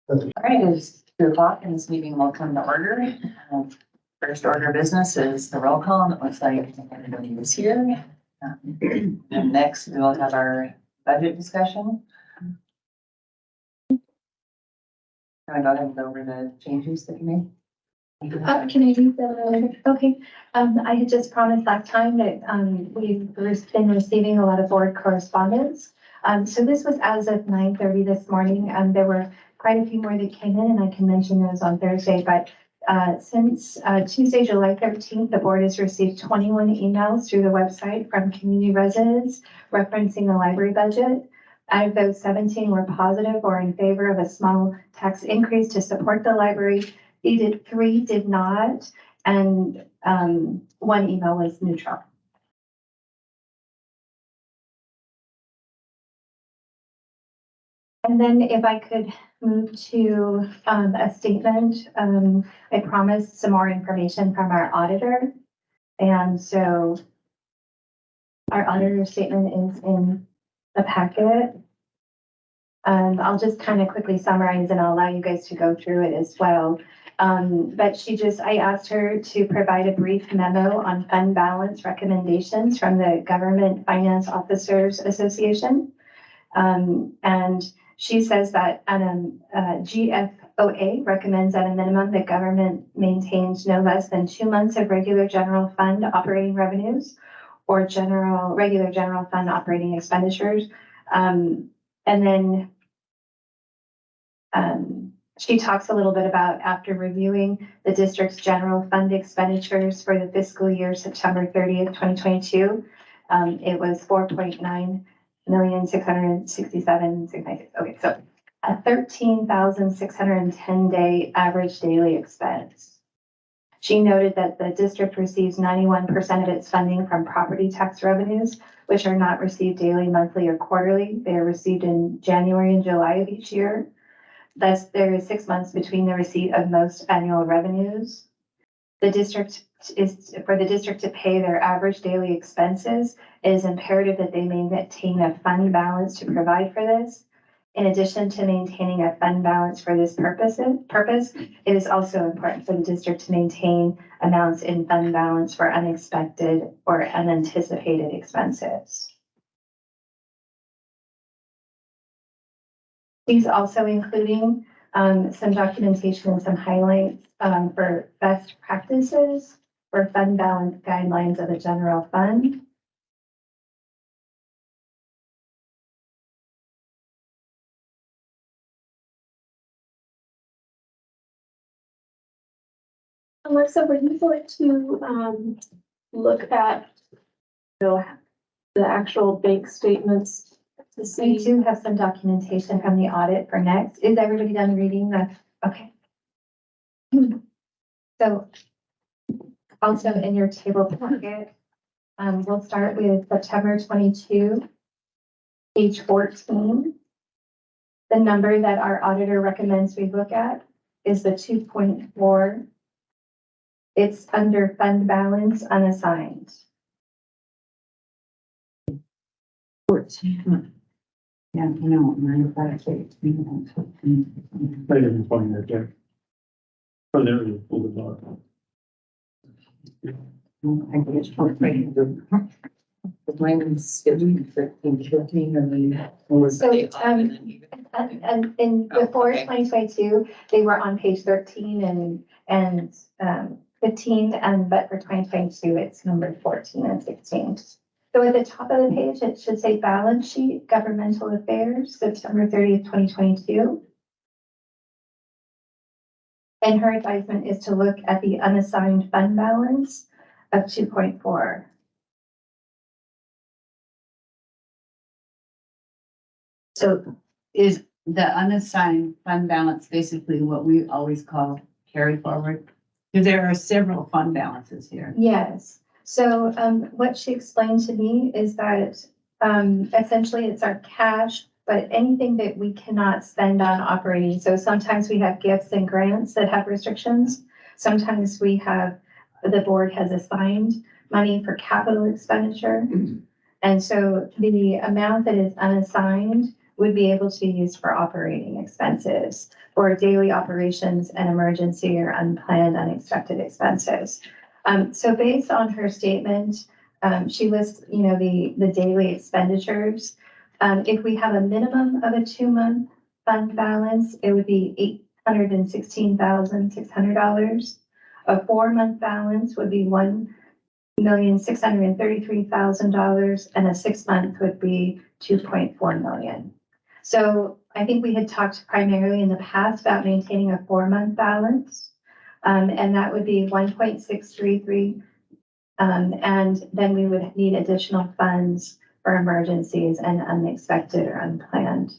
All right, it's 2:00 and this meeting will come to order. First order of business is the roll call, and it looks like everybody is here. And next we'll have our budget discussion. Can I go ahead and go over the changes that you made? Can I read the, okay, I had just promised last time that, we've been receiving a lot of board correspondence. So this was as of 9:30 this morning, there were quite a few more that came in, and I can mention those on Thursday, but since Tuesday, July 13th, the board has received 21 emails through the website from community residents referencing the library budget. Out of those, 17 were positive or in favor of a small tax increase to support the library. 3 did not, and 1 email was neutral. And then if I could move to a statement, I promised some more information from our auditor. And so our auditor statement is in the packet. I'll just kind of quickly summarize and I'll allow you guys to go through it as well. But I asked her to provide a brief memo on fund balance recommendations from the Government Finance Officers Association. And she says that GFOA recommends at a minimum that government maintains no less than 2 months of regular general fund operating revenues or regular general fund operating expenditures. And then she talks a little bit about after reviewing the district's general fund expenditures for the fiscal year September 30th, 2022. It was 4.9,667,696. Okay, so a 13,610 day average daily expense. She noted that the district receives 91% of its funding from property tax revenues, which are not received daily, monthly, or quarterly. They are received in January and July of each year. Thus, there is 6 months between the receipt of most annual revenues. For the district to pay their average daily expenses, it is imperative that they maintain a fund balance to provide for this. In addition to maintaining a fund balance for this purpose, it is also important for the district to maintain amounts in fund balance for unexpected or unanticipated expenses. She's also including some documentation and some highlights for best practices for fund balance guidelines of the general fund. Alexa, were you going to look at the actual bank statements to see? We do have some documentation from the audit for next. Is everybody done reading the? Okay. So also in your table packet, we'll start with September 22, page 14. The number that our auditor recommends we look at is the 2.4. It's under fund balance unassigned. 14. Yeah, no, 958. I didn't find that there. Oh, there it is. Pull the dog. I guess 14. Mine is scheduled 15, and then what was So, the and before okay. 2022, they were on page 13 and 15, but for 2022, it's numbered 14 and 16. So at the top of the page, it should say balance sheet, governmental affairs, September 30th, 2022. And her advisement is to look at the unassigned fund balance of 2.4. So is the unassigned fund balance basically what we always call carry forward? Because there are several fund balances here. Yes. So what she explained to me is that essentially it's our cash, but anything that we cannot spend on operating. So sometimes we have gifts and grants that have restrictions. Sometimes the board has assigned money for capital expenditure. And so the amount that is unassigned would be able to be used for operating expenses or daily operations and emergency or unplanned unexpected expenses. So based on her statement, she lists, the daily expenditures. If we have a minimum of a 2-month fund balance, it would be $816,600. A 4-month balance would be $1,633,000, and a 6-month would be $2.4 million. So I think we had talked primarily in the past about maintaining a 4-month balance, and that would be 1.633. And then we would need additional funds for emergencies and unexpected or unplanned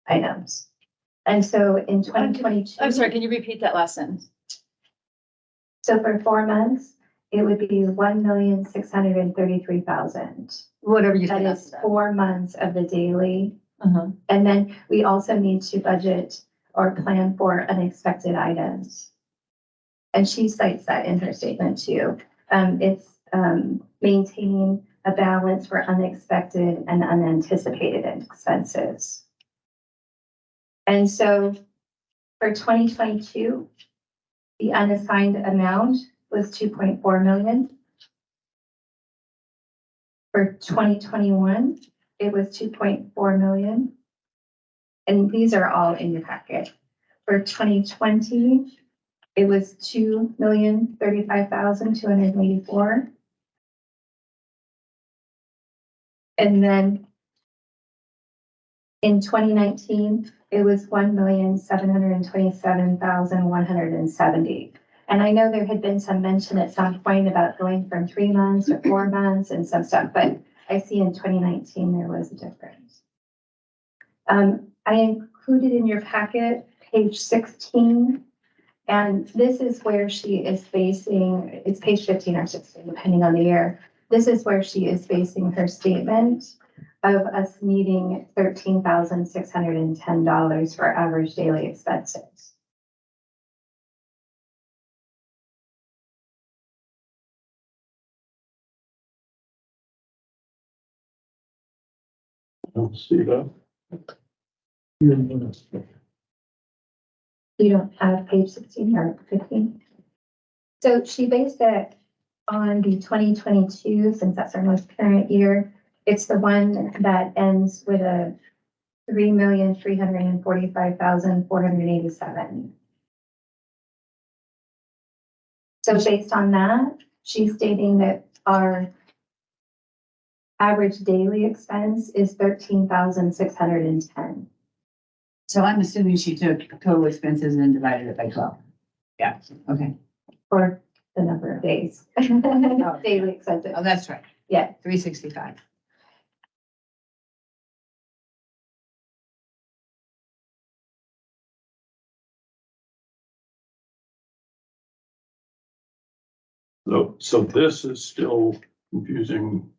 items. And so in 2022. I'm sorry, can you repeat that last sentence? So for 4 months, it would be $1,633,000. Whatever you That think. is 4 months of the daily. Uh-huh. And then we also need to budget or plan for unexpected items. And she cites that in her statement too. It's maintaining a balance for unexpected and unanticipated expenses. And so for 2022, the unassigned amount was $2.4 million. For 2021, it was $2.4 million. And these are all in your packet. For 2020, it was $2,035,284. And then in 2019, it was $1,727,170. And I know there had been some mention at some point about going from 3 months to 4 months and some stuff, but I see in 2019 there was a difference. I included in your packet page 16, and this is where she is basing, it's page 15 or 16, depending on the year. This is where she is basing her statement of us needing $13,610 for average daily expenses. I don't see that. You don't have page 16 or 15? So she based it on the 2022, since that's our most current year. It's the one that ends with a $3,345,487. So based on that, she's stating that our average daily expense is $13,610. So I'm assuming she took total expenses and divided it by 12. Yeah, okay. For the number of days. Daily expenses. Oh, that's right. Yeah. 365. So this is still confusing.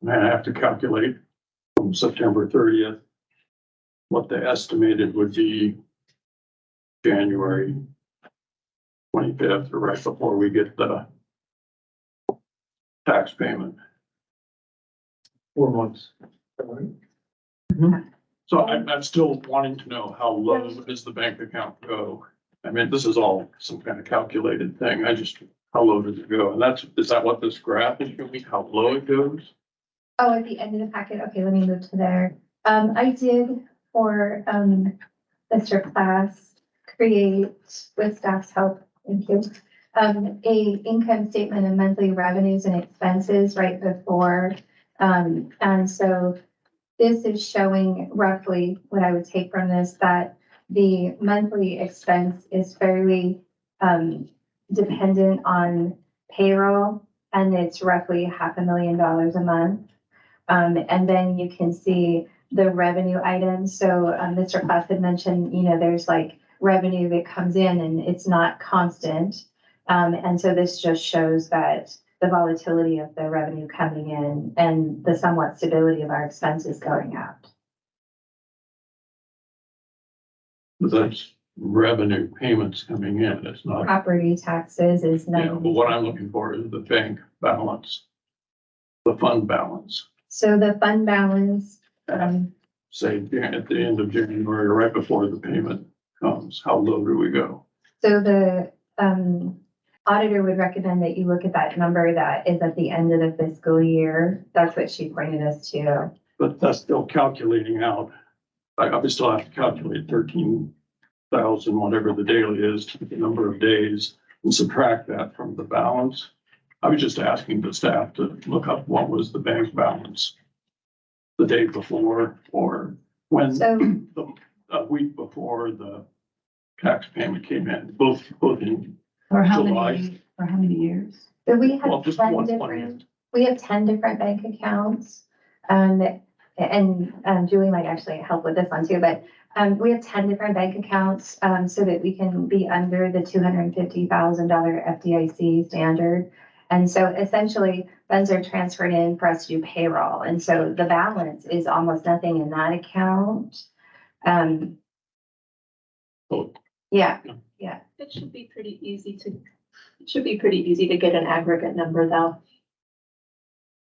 I have to calculate from September 30th what the estimated would be January 25th, or right before we get the tax payment. 4 months. So I'm still wanting to know how low does the bank account go? I mean, this is all some kind of calculated thing. How low does it go? And is that what this graph is showing, how low it goes? Oh, at the end of the packet. Okay, let me move to there. I did for Mr. Class create, with staff's help, thank you, a income statement of monthly revenues and expenses right before. And so this is showing roughly what I would take from this, that the monthly expense is fairly dependent on payroll, and it's roughly $500,000 a month. And then you can see the revenue items. So Mr. Class had mentioned, there's like revenue that comes in and it's not constant. And so this just shows that the volatility of the revenue coming in and the somewhat stability of our expenses going out. But that's revenue payments coming in. It's not, Property taxes is but what I'm looking for is the bank balance, the fund balance. So the fund balance, say, at the end of January, or right before the payment comes? How low do we go? So the auditor would recommend that you look at that number that is at the end of the fiscal year. That's what she pointed us to. But that's still calculating out. I would still have to calculate 13,000, whatever the daily is, the number of days, and subtract that from the balance. I was just asking the staff to look up what was the bank balance the day before, or when, So a week before the tax payment came in, both in For how July. many years? we Well, have just 10 one different, we have 10 different bank accounts. And Julie might actually help with this one too, but we have 10 different bank accounts so that we can be under the $250,000 FDIC standard. And so essentially funds are transferred in for us to do payroll. And so the balance is almost nothing in that account. Oh. Yeah, It should be pretty easy to get an aggregate number though.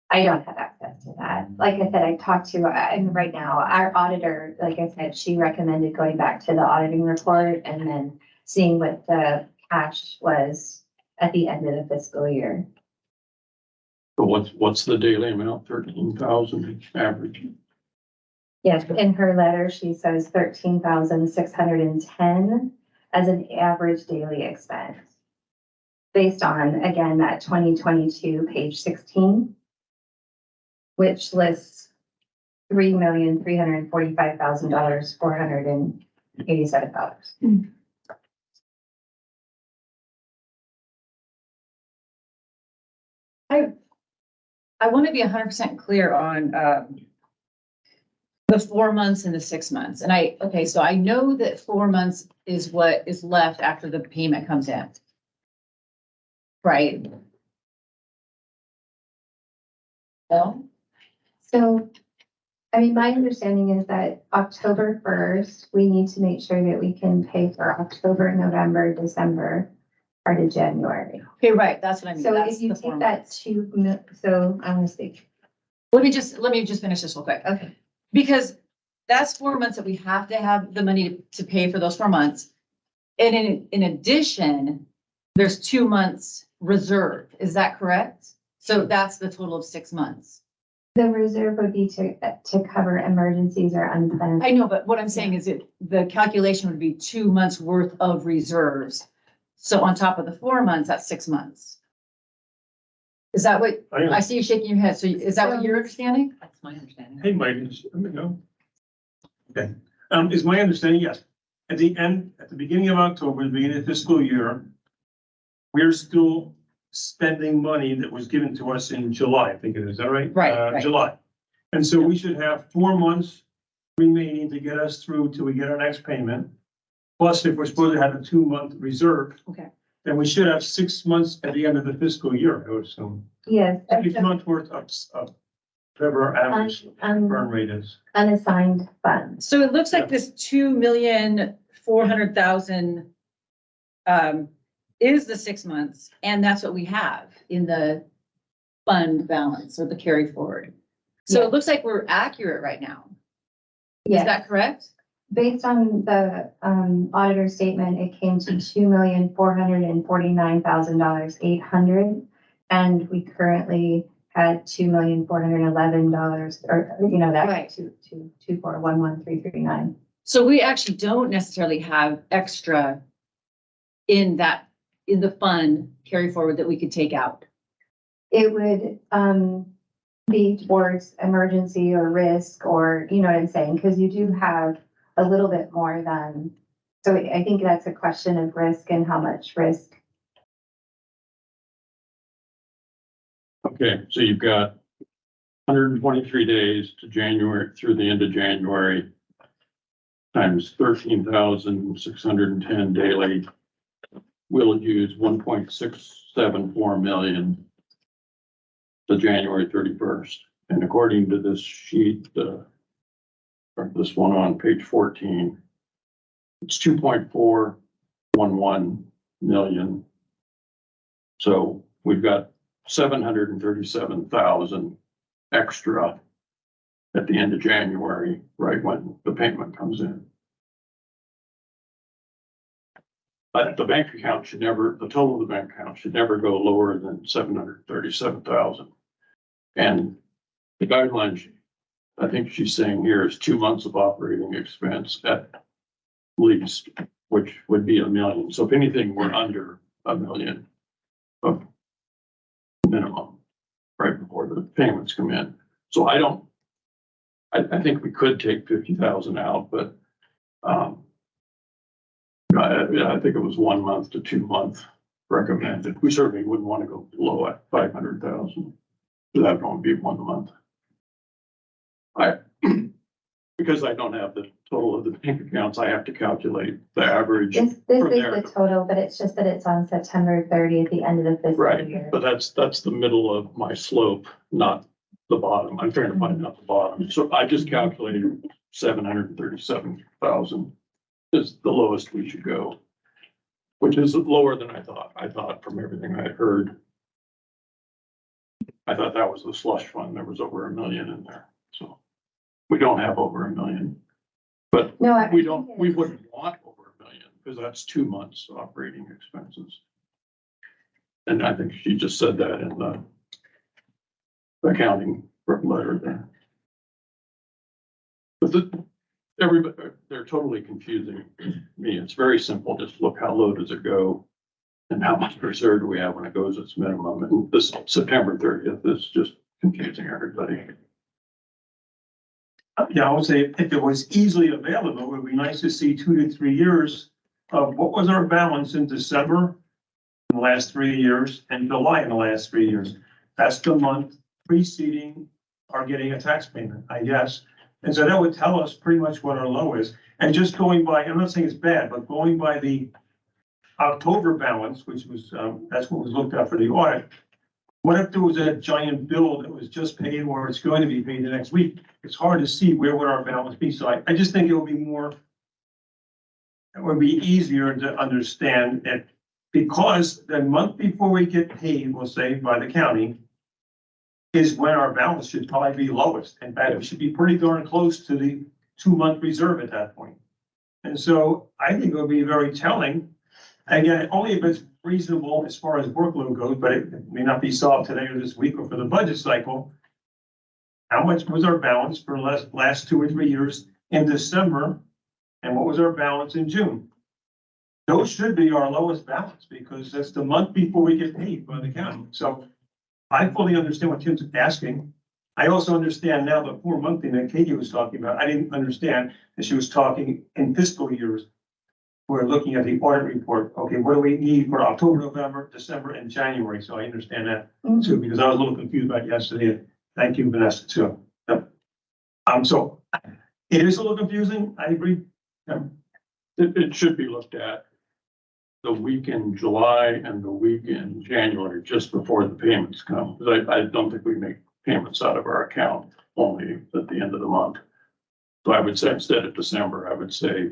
I don't have access to that. Like I said, I talked to, and right now, our auditor, like I said, she recommended going back to the auditing report and then seeing what the cash was at the end of the fiscal year. So what's the daily amount? 13,000 average. Yes, in her letter, she says 13,610 as an average daily expense. Based on, again, that 2022, page 16. Which lists $3,345,000, $487. I want to be 100% clear on the 4 months and the 6 months. And okay, so I know that 4 months is what is left after the payment comes in. Right? No? So, I mean, my understanding is that October 1st, we need to make sure that we can pay for October, November, December, part of January. Okay, right, that's what I mean. So That's if you the take 4 that months. so I'm gonna speak. Let me just finish this real quick. Okay. Because that's 4 months that we have to have the money to pay for those 4 months. And in addition, there's 2 months reserve. Is that correct? So that's the total of 6 months. The reserve would be to cover emergencies or unplanned. I know, but what I'm saying is the calculation would be 2 months worth of reserves. So on top of the 4 months, that's 6 months. Is that what, I see you shaking your head. So is that what you're understanding? That's my understanding. Hey, Mike, let me go. Okay, is my understanding, yes, at the beginning of October, the beginning of the fiscal year, we're still spending money that was given to us in July, I think it is that right? Right. July. And so we should have 4 months remaining to get us through till we get our next payment. Plus, if we're supposed to have a 2-month reserve. Okay. Then we should have 6 months at the end of the fiscal year, I would assume. Yes. Each month worth of whatever our average burn rate is. Unassigned funds. So it looks like this 2,400,000 is the 6 months, and that's what we have in the fund balance or the carry forward. So Yeah. it looks like we're accurate right now. Is Yes. that correct? Based on the auditor statement, it came to $2,449,800. And we currently had $2,411, or, that Right. 22411,339. So we actually don't necessarily have extra in the fund carry forward that we could take out. It would be towards emergency or risk, or, you know what I'm saying? Because you do have a little bit more than, so I think that's a question of risk and how much risk. Okay, so you've got 123 days to January, through the end of January, times 13,610 daily. We'll use 1.674 million to January 31st. And according to this sheet, or this one on page 14, it's 2.411 million. So we've got 737,000 extra at the end of January, right when the payment comes in. But the bank account should never, the total of the bank account should never go lower than 737,000. And the guidelines, I think she's saying here, is 2 months of operating expense at least, which would be $1 million. So if anything, we're under $1 million of minimum right before the payments come in. So I think we could take 50,000 out, but I think it was 1 month to 2 month recommended. We certainly wouldn't want to go below at 500,000. That won't be 1 month. Because I don't have the total of the bank accounts, I have to calculate the average. This from is there. the total, but it's just that it's on September 30th, the end of the fiscal Right, year. but that's the middle of my slope, not the bottom. I'm trying to find out the bottom. So I just calculated 737,000 is the lowest we should go, which is lower than I thought. I thought from everything I had heard, I thought that was the slush fund. There was over $1 million in there. So we don't have over $1 million, but No, I we think don't, it we is. wouldn't want over $1 million because that's 2 months operating expenses. And I think she just said that in the accounting letter there. But everybody, they're totally confusing me. It's very simple. Just look how low does it go and how much reserve do we have when it goes its minimum. And this September 30th is just confusing everybody. Yeah, I would say if it was easily available, it would be nice to see 2 to 3 years of what was our balance in December in the last 3 years and July in the last 3 years. That's the month preceding our getting a tax payment, I guess. And so that would tell us pretty much what our low is. And just going by, I'm not saying it's bad, but going by the October balance, which was, that's what was looked at for the audit. What if there was a giant bill that was just paid or it's going to be paid the next week? It's hard to see where would our balance be. So I just think it would be more, it would be easier to understand that because the month before we get paid, we'll say by the county, is when our balance should probably be lowest. In fact, we should be pretty darn close to the 2 month reserve at that point. And so I think it would be very telling. Again, only if it's reasonable as far as workload goes, but it may not be solved today or this week or for the budget cycle. How much was our balance for last 2 or 3 years in December? And what was our balance in June? Those should be our lowest balance because that's the month before we get paid by the county. So I fully understand what Tim's asking. I also understand now the 4 month thing that Katie was talking about. I didn't understand that she was talking in fiscal years. We're looking at the audit report. Okay, what do we need for October, November, December, and January? So I understand that too, because I was a little confused about yesterday. Thank you, Vanessa, too. Yep. So it is a little confusing. I agree. It should be looked at the week in July and the week in January, just before the payments come. Because I don't think we make payments out of our account only at the end of the month. So I would say instead of December, I would say,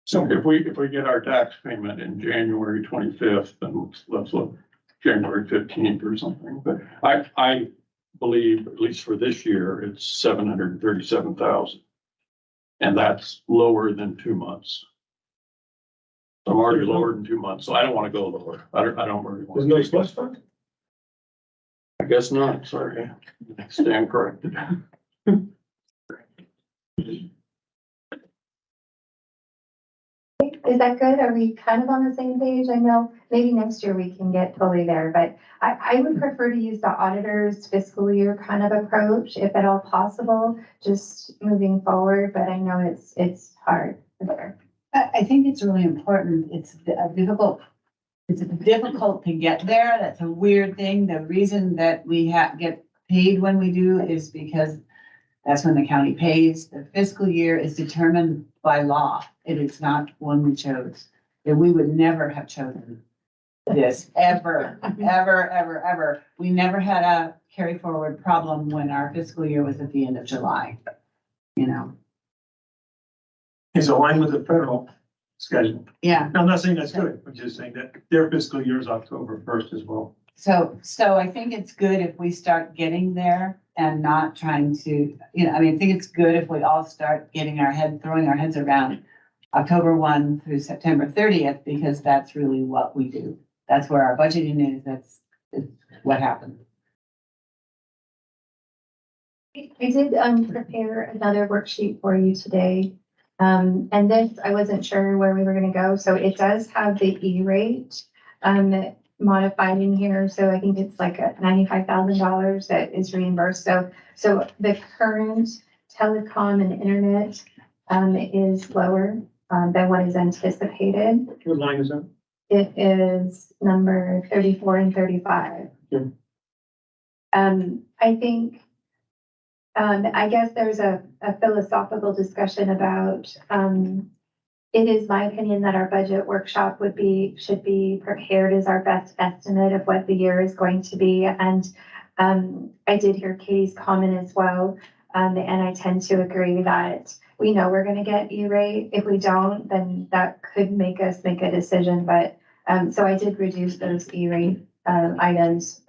so if we get our tax payment in January 25th, then let's look January 15th or something. But I believe, at least for this year, it's 737,000. And that's lower than 2 months. I'm already lower than 2 months, so I don't want to go lower. I don't really want. There's no slush fund? I guess not, sorry. Stand corrected. Is that good? Are we kind of on the same page? I know maybe next year we can get fully there, but I would prefer to use the auditor's fiscal year kind of approach, if at all possible, just moving forward, but I know it's hard. I think it's really important. It's difficult to get there. That's a weird thing. The reason that we get paid when we do is because that's when the county pays. The fiscal year is determined by law. It is not one we chose. And we would never have chosen this ever, ever. We never had a carry forward problem when our fiscal year was at the end of July, you know? It's aligned with the federal schedule. Yeah. I'm not saying that's good. I'm just saying that their fiscal year is October 1st as well. So I think it's good if we start getting there. and not trying to, I mean, I think it's good if we all start throwing our heads around October 1 through September 30th, because that's really what we do. That's where our budgeting is. That's what happens. I did prepare another worksheet for you today. And this, I wasn't sure where we were gonna go, so it does have the E-rate modified in here, so I think it's like $95,000 that is reimbursed. So the current telecom and internet is lower than what is anticipated. What line is that? It is number 34 and 35. Yeah. I think, I guess there's a philosophical discussion about, it is my opinion that our budget workshop should be prepared as our best estimate of what the year is going to be. And, I did hear Katie's comment as well. And I tend to agree that we know we're gonna get E-rate. If we don't, then that could make us make a decision. But, so I did reduce those E-rate items,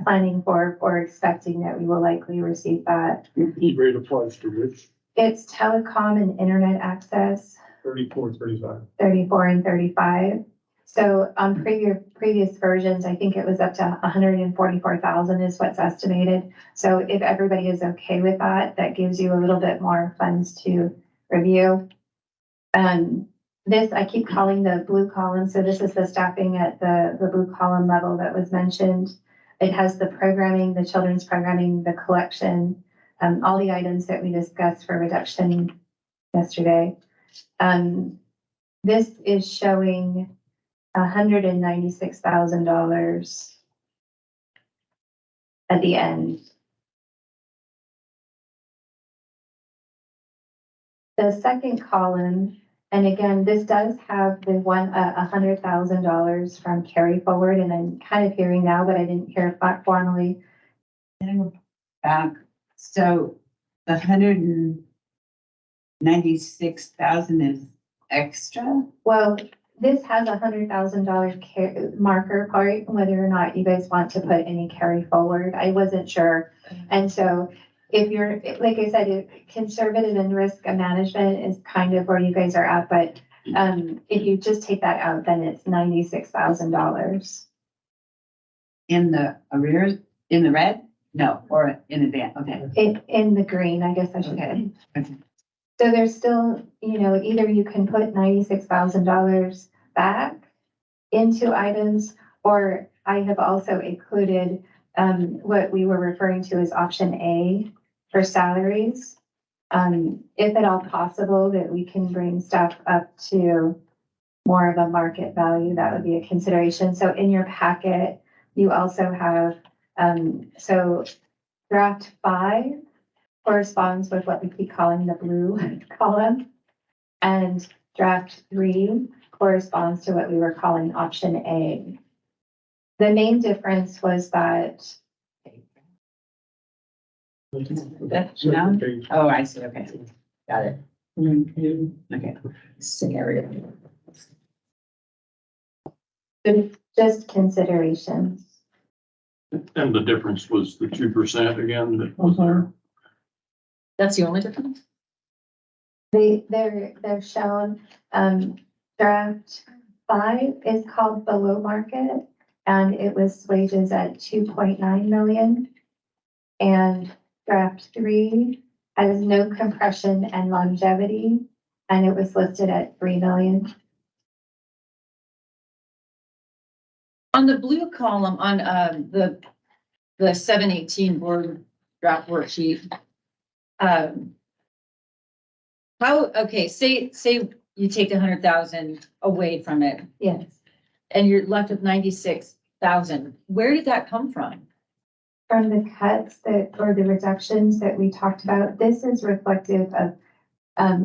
planning for, or expecting that we will likely receive that. E-rate applies to which? It's telecom and internet access, 34, 35. 34 and 35. So on previous versions, I think it was up to 144,000 is what's estimated. So if everybody is okay with that, that gives you a little bit more funds to review. This, I keep calling the blue column. So this is the staffing at the blue column level that was mentioned. It has the programming, the children's programming, the collection, all the items that we discussed for reduction yesterday. This is showing $196,000 at the end. The second column, and again, this does have the $100,000 from carry forward, and I'm kind of hearing now, but I didn't hear it back formally. Back, so the 196,000 is extra? Well, this has $100,000 marker part, whether or not you guys want to put any carry forward. I wasn't sure. And so if you're, like I said, conservative and risk management is kind of where you guys are at, but if you just take that out, then it's $96,000. In the arrears, in the red? No, or in advance, okay. In the green, I guess I should say. Okay. So there's still, either you can put $96,000 back into items, or I have also included what we were referring to as option A for salaries. If at all possible, that we can bring stuff up to more of a market value, that would be a consideration. So in your packet, you also have, so draft 5 corresponds with what we keep calling the blue column, and draft 3 corresponds to what we were calling option A. The main difference was that No? Oh, I see, okay. Got it. Okay. Scenario. just considerations. And the difference was the 2% again that was there. That's the only difference? They're shown, draft 5 is called below market, and it was wages at 2.9 million. And draft 3 has no compression and longevity, and it was listed at 3 million. On the blue column, on the 718 board draft worksheet, say you take 100,000 away from it Yes. and you're left with 96,000. Where did that come from? From the cuts or the reductions that we talked about, this is reflective of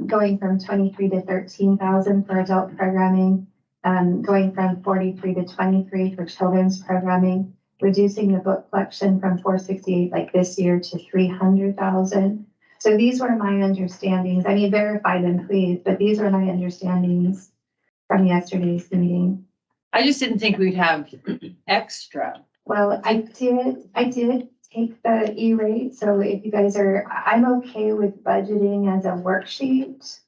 going from 23 to 13,000 for adult programming, going from 43 to 23 for children's programming, reducing the book collection from 468 like this year to 300,000. So these were my understandings. I mean, verify them, please, but these were my understandings from yesterday's meeting. I just didn't think we'd have extra. Well, I did take the E-rate, so if you guys are, I'm okay with budgeting as a worksheet.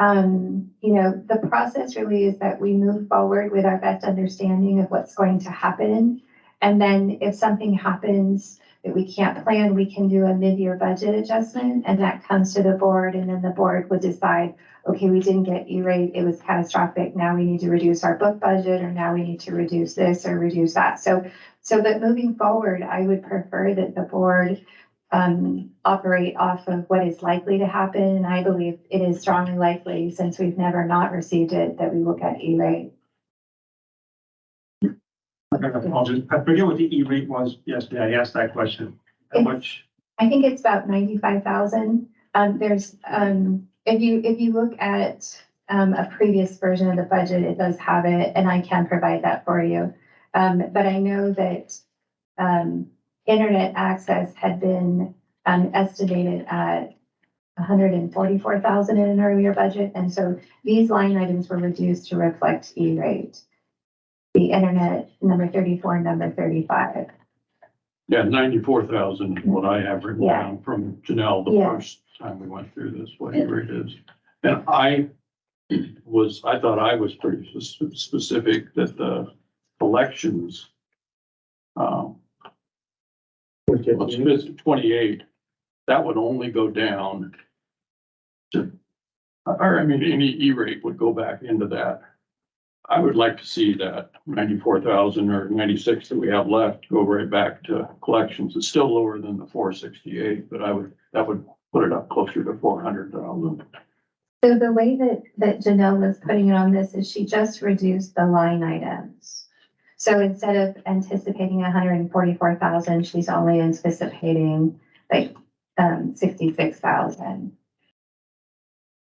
You know, the process really is that we move forward with our best understanding of what's going to happen. And then if something happens that we can't plan, we can do a mid-year budget adjustment, and that comes to the board, and then the board would decide, okay, we didn't get E-rate, it was catastrophic, now we need to reduce our book budget, or now we need to reduce this or reduce that. So that moving forward, I would prefer that the board operate off of what is likely to happen. And I believe it is strongly likely, since we've never not received it, that we will get E-rate. I forget what the E-rate was yesterday. I asked that question. How much? I think it's about 95,000. There's, if you look at a previous version of the budget, it does have it, and I can provide that for you. But I know that internet access had been estimated at 144,000 in an earlier budget, and so these line items were reduced to reflect E-rate. The internet, number 34, and number 35. Yeah, 94,000 is what I have written Yeah. down from Janelle the Yeah. first time we went through this, what E-rate is. And I thought I was pretty specific that the elections, let's visit 28, that would only go down to, or I mean, any E-rate would go back into that. I would like to see that 94,000 or 96 that we have left go right back to collections. It's still lower than the 468, but that would put it up closer to 400,000. So the way that Janelle was putting it on this is she just reduced the line items. So instead of anticipating 144,000, she's only anticipating like 66,000.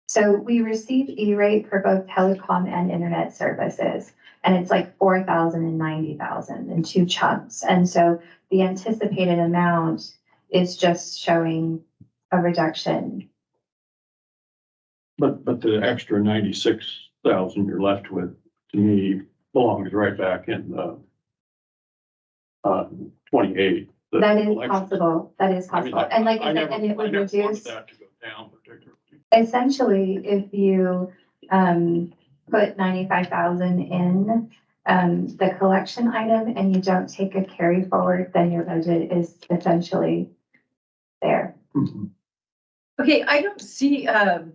So we received E-rate for both telecom and internet services, and it's like 4,000 and 90,000 in two chunks. And so the anticipated amount is just showing a reduction. But the extra 96,000 you're left with, to me, belongs right back in the 28. the That is elections. possible, that is I mean, possible. And like I said, never- and it would I never wanted reduce. that to go down particularly. Essentially, if you put 95,000 in the collection item and you don't take a carry forward, then your budget is essentially there. Okay, I don't see the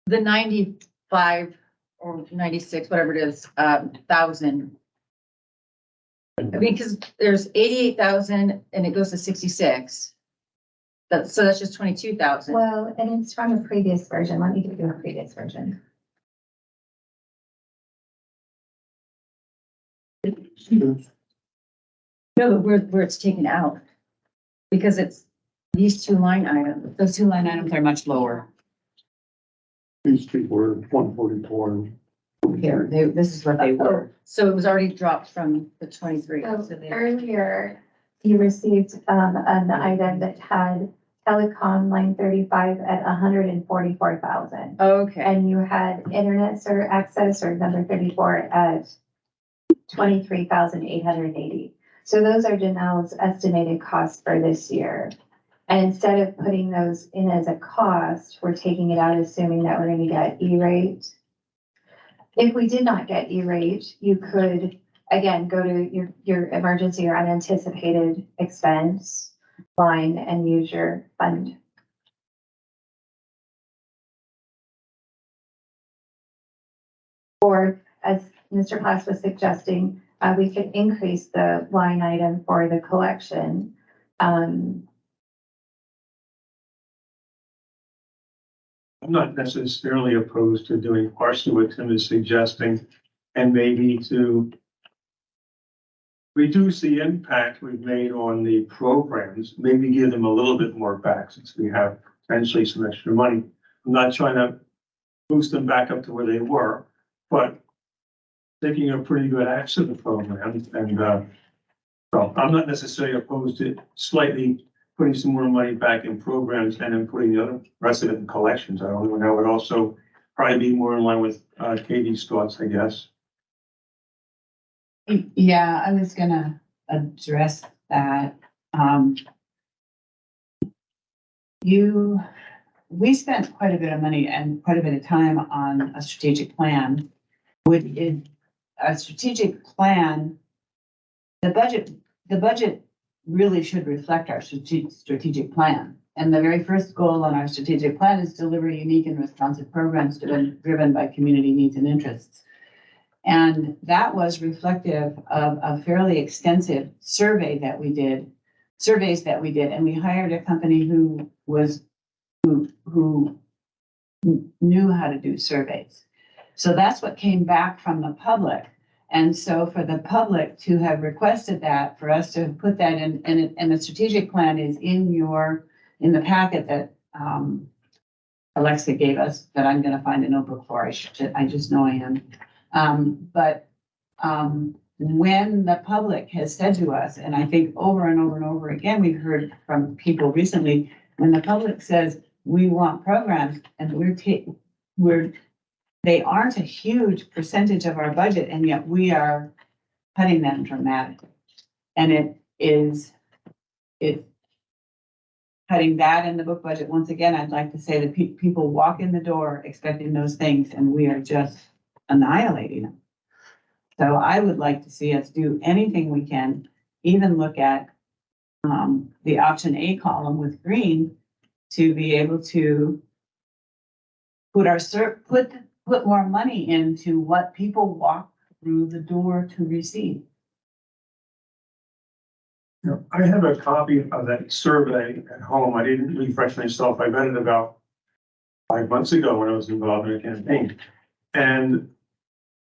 95 or 96, whatever it is, 1,000. I mean, because there's 88,000 and it goes to 66. So that's just 22,000. Well, and it's from a previous version. Let me give you a previous version. No, but where it's taken out. Because it's these two line items. Those two line items are much lower. These two were 144. Here, this is what they were. So it was already dropped from the 23. So So they- earlier, you received an item that had telecom line 35 at 144,000. Okay, And you had internet or access or number 34 at 23,880. So those are Janelle's estimated costs for this year. And instead of putting those in as a cost, we're taking it out, assuming that we're going to get E-rate. If we did not get E-rate, you could, again, go to your emergency or unanticipated expense line and use your fund. Or, as Mr. Plass was suggesting, we could increase the line item for the collection. I'm not necessarily opposed to doing partially what Tim is suggesting, and maybe to reduce the impact we've made on the programs, maybe give them a little bit more back since we have potentially some extra money. I'm not trying to boost them back up to where they were, but taking a pretty good action of the program, and so I'm not necessarily opposed to slightly putting some more money back in programs and then putting the other rest of it in collections. I don't know, that would also probably be more in line with Katie's thoughts, I guess. Yeah, I was gonna address that. we spent quite a bit of money and quite a bit of time on a strategic plan. A strategic plan, the budget really should reflect our strategic plan. And the very first goal on our strategic plan is deliver unique and responsive programs driven by community needs and interests. And that was reflective of a fairly extensive surveys that we did, and we hired a company who knew how to do surveys. So that's what came back from the public. And so for the public to have requested that, for us to put that in, and the strategic plan is in the packet that Alexa gave us, that I'm gonna find a notebook for. I just know I am. When the public has said to us, and I think over and over and over again, we've heard from people recently, when the public says, we want programs, and they aren't a huge percentage of our budget, and yet we are cutting them dramatically. And it's cutting that in the book budget. Once again, I'd like to say that people walk in the door expecting those things, and we are just annihilating them. So I would like to see us do anything we can, even look at the option A column with green, to be able to put more money into what people walk through the door to receive. You know, I have a copy of that survey at home. I didn't refresh myself. I read it about 5 months ago when I was involved in a campaign. And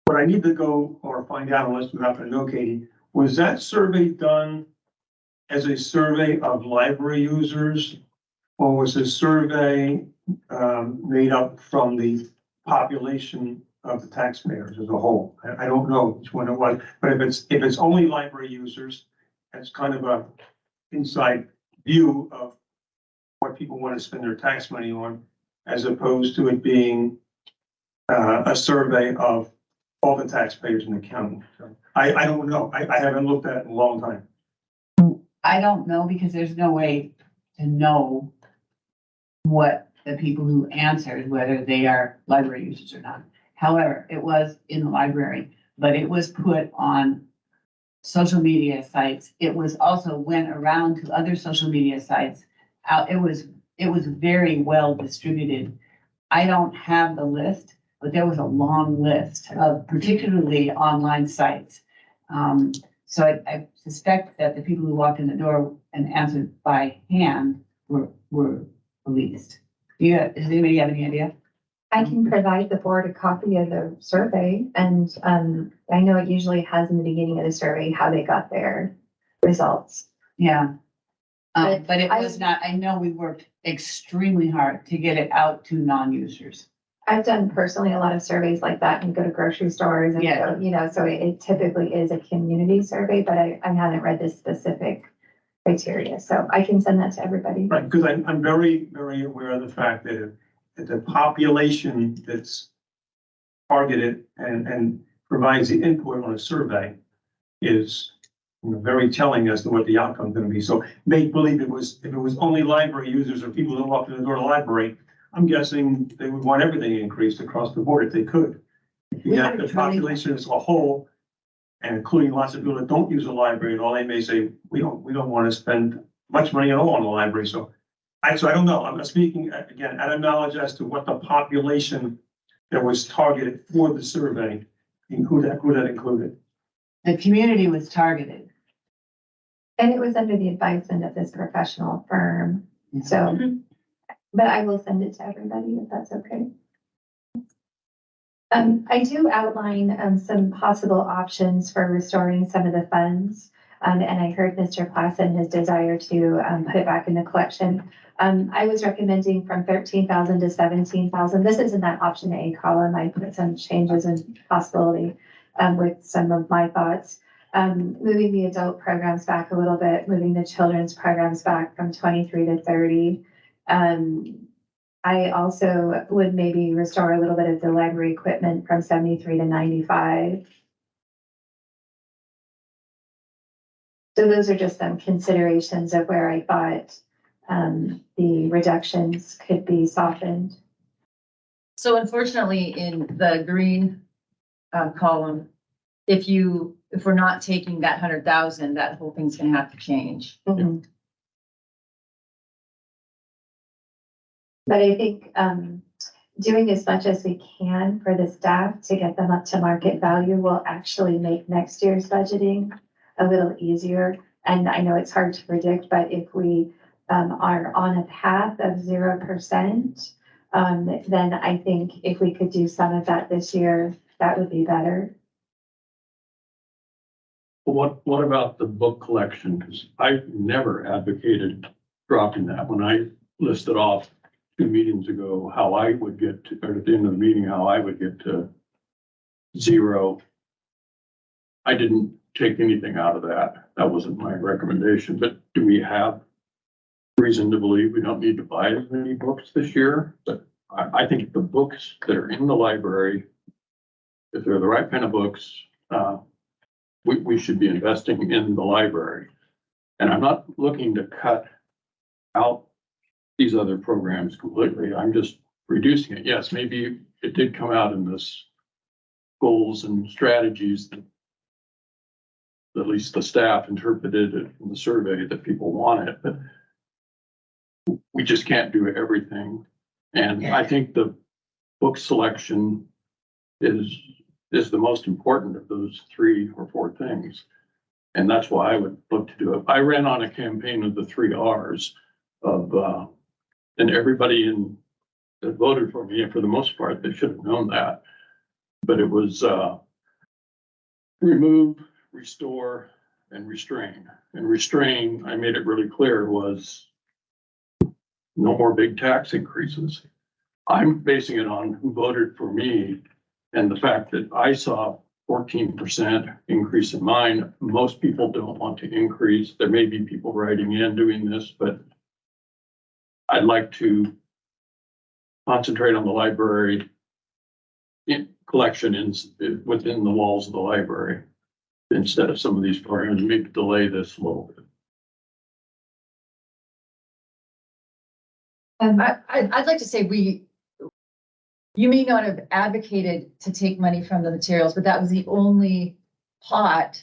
what I need to go or find out, unless you happen to know, Katie, was that survey done as a survey of library users, or was a survey made up from the population of the taxpayers as a whole? I don't know which one it was, but if it's only library users, that's kind of a inside view of what people want to spend their tax money on, as opposed to it being a survey of all the taxpayers in the county. So I don't know. I haven't looked at it in a long time. I don't know, because there's no way to know what the people who answered, whether they are library users or not. However, it was in the library, but it was put on social media sites. It was also went around to other social media sites. It was very well distributed. I don't have the list, but there was a long list of particularly online sites. So I suspect that the people who walked in the door and answered by hand were released. Does anybody have any idea? I can provide the board a copy of the survey, and I know it usually has in the beginning of the survey how they got their results. Yeah. But But it was not, I know we worked extremely hard to get it out to non-users. I've done personally a lot of surveys like that, and go to grocery stores and Yeah. go, so it typically is a community survey, but I haven't read the specific criteria, so I can send that to everybody. Right, because I'm very, very aware of the fact that the population that's targeted and provides the input on a survey is, very telling as to what the outcome is going to be. So make believe if it was only library users or people that walk in the door of the library, I'm guessing they would want everything increased across the board if they could. If you have the population as a whole, and including lots of people that don't use a library at all, they may say, we don't want to spend much money at all on the library. So I don't know. I'm speaking again out of knowledge as to what the population that was targeted for the survey, and who that included. The community was targeted. And it was under the advisement of this professional firm, so, but I will send it to everybody if that's okay. I do outline some possible options for restoring some of the funds. And I heard Mr. Plassen, his desire to put it back in the collection. I was recommending from 13,000 to 17,000. This is in that option A column. I put some changes in possibility with some of my thoughts. Moving the adult programs back a little bit, moving the children's programs back from 23 to 30. I also would maybe restore a little bit of the library equipment from 73 to 95. So those are just some considerations of where I thought the reductions could be softened. So unfortunately, in the green column, if we're not taking that 100,000, that whole thing's gonna have to change. But I think, doing as much as we can for the staff to get them up to market value will actually make next year's budgeting a little easier. And I know it's hard to predict, but if we are on a path of 0%, then I think if we could do some of that this year, that would be better. What about the book collection? Because I've never advocated dropping that. When I listed off 2 meetings ago, how I would get to, or at the end of the meeting, how I would get to 0. I didn't take anything out of that. That wasn't my recommendation, but do we have reason to believe we don't need to buy as many books this year? But I think the books that are in the library, if they're the right kind of books, we should be investing in the library. And I'm not looking to cut out these other programs completely. I'm just reducing it. Yes, maybe it did come out in this goals and strategies that at least the staff interpreted it in the survey that people want it, but we just can't do everything. And I think the book selection is the most important of those 3 or 4 things. And that's why I would look to do it. I ran on a campaign of the 3 R's of, and everybody that voted for me, and for the most part, they should have known that. But it was remove, restore, and restrain. And restrain, I made it really clear, was no more big tax increases. I'm basing it on who voted for me and the fact that I saw 14% increase in mine. Most people don't want to increase. There may be people writing in doing this, but I'd like to concentrate on the library collection within the walls of the library instead of some of these programs, maybe delay this a little bit. I'd like to say you may not have advocated to take money from the materials, but that was the only pot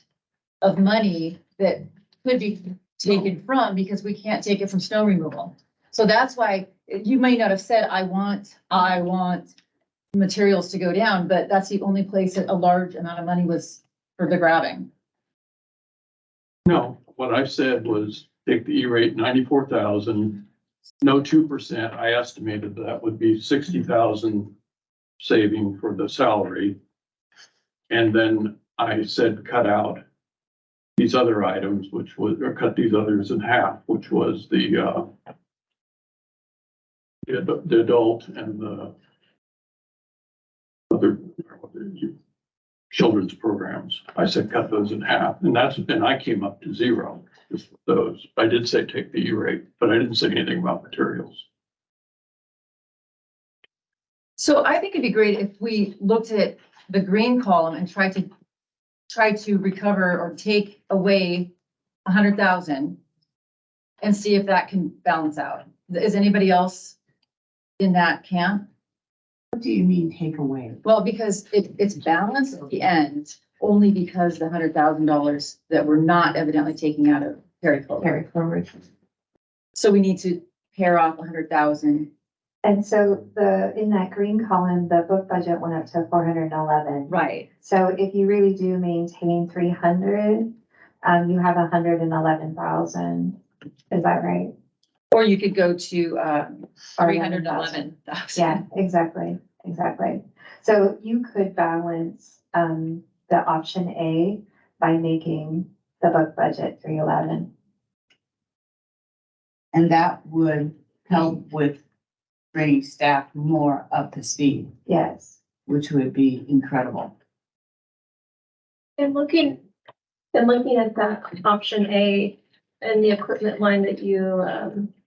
of money that could be taken from, because we can't take it from snow removal. So that's why you may not have said, I want materials to go down, but that's the only place that a large amount of money was for the grabbing. No, what I said was take the E-rate 94,000, no 2%. I estimated that would be 60,000 saving for the salary. And then I said, cut out these other items, or cut these others in half, which was the adult and the other children's programs. I said, cut those in half. And I came up to 0, just with those. I did say take the E-rate, but I didn't say anything about materials. So I think it'd be great if we looked at the green column and tried to recover or take away 100,000 and see if that can balance out. Is anybody else in that camp? What do you mean take away? Well, because it's balanced at the end, only because the $100,000 that we're not evidently taking out of carry forward. So we need to pare off 100,000. And so in that green column, the book budget went up to 411. Right. So if you really do maintain 300, you have 111,000. Is that right? Or you could go to 311,000. Yeah, exactly. So you could balance the option A by making the book budget 311. And that would help with bringing staff more up to speed, Yes. which would be incredible. And looking at that option A and the equipment line that you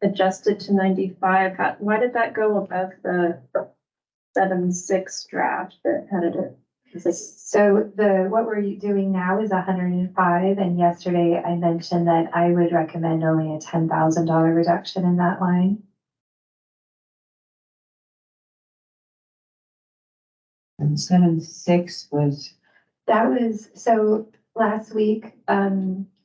adjusted to 95, why did that go above the 7.6 draft that had it at So what we're doing now is 105, and yesterday I mentioned that I would recommend only a $10,000 reduction in that line. And 7.6 was, That was, so last week,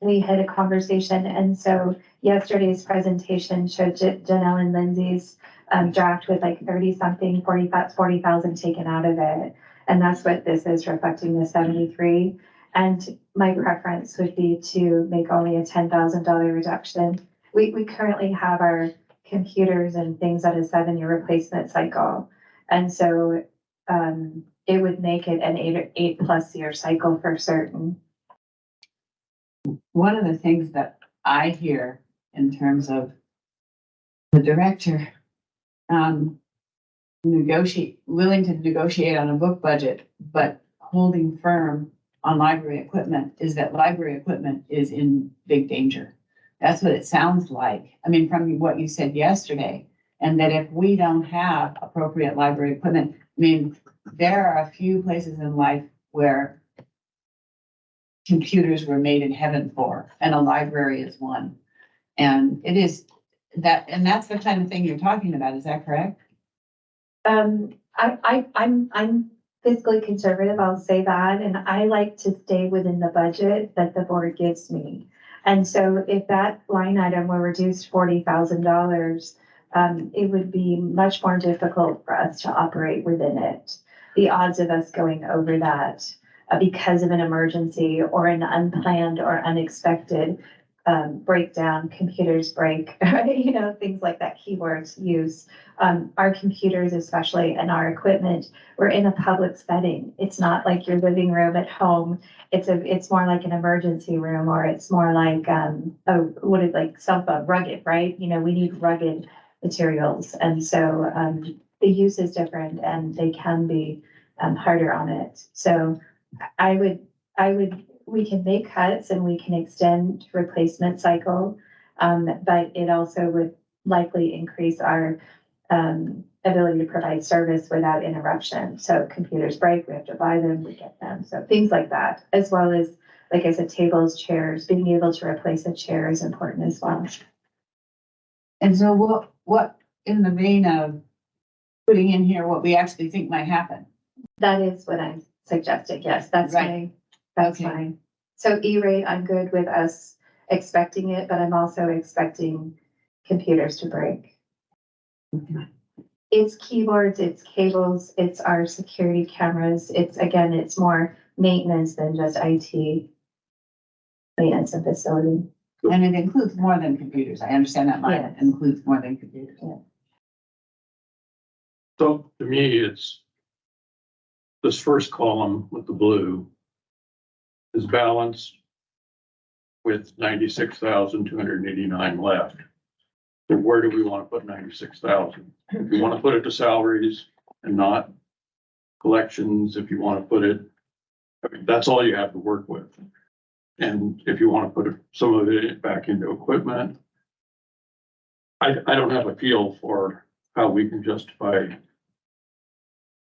we had a conversation, and so yesterday's presentation showed Janelle and Lindsay's draft with like 30-something, 40,000 taken out of it. And that's what this is reflecting, the 73. And my preference would be to make only a $10,000 reduction. We currently have our computers and things at a 7-year replacement cycle. And so, it would make it an 8+ year cycle for certain. one of the things that I hear in terms of the director, willing to negotiate on a book budget, but holding firm on library equipment, is that library equipment is in big danger. That's what it sounds like. I mean, from what you said yesterday, and that if we don't have appropriate library equipment, I mean, there are a few places in life where computers were made in heaven for, and a library is one. And it is that, and that's the kind of thing you're talking about. Is that correct? I'm fiscally conservative, I'll say that, and I like to stay within the budget that the board gives me. And so if that line item were reduced $40,000, it would be much more difficult for us to operate within it. The odds of us going over that because of an emergency or an unplanned or unexpected breakdown, computers break, you know, things like that, keywords use. Our computers especially and our equipment, we're in a public setting. It's not like your living room at home. It's more like an emergency room, or it's more like rugged, right? You know, we need rugged materials. And so the use is different and they can be harder on it. So we can make cuts and we can extend replacement cycle, but it also would likely increase our ability to provide service without interruption. So computers break, we have to buy them, we get them. So things like that, as well as, like I said, tables, chairs, being able to replace a chair is important as well. And so what in the vein of putting in here what we actually think might happen? That is what I'm suggesting. Yes, that's Right. that's Okay. fine. So E-rate, I'm good with us expecting it, but I'm also expecting computers to break. Okay. It's keyboards, it's cables, it's our security cameras. It's more maintenance than just IT maintenance and facility. And it includes more than computers. I understand that line. Yes. It includes more than computers. Yeah. So to me, it's this first column with the blue is balanced with 96,289 left. So where do we want to put 96,000? If you want to put it to salaries and not collections, if you want to put it, I mean, that's all you have to work with. And if you want to put some of it back into equipment, I don't have a feel for how we can justify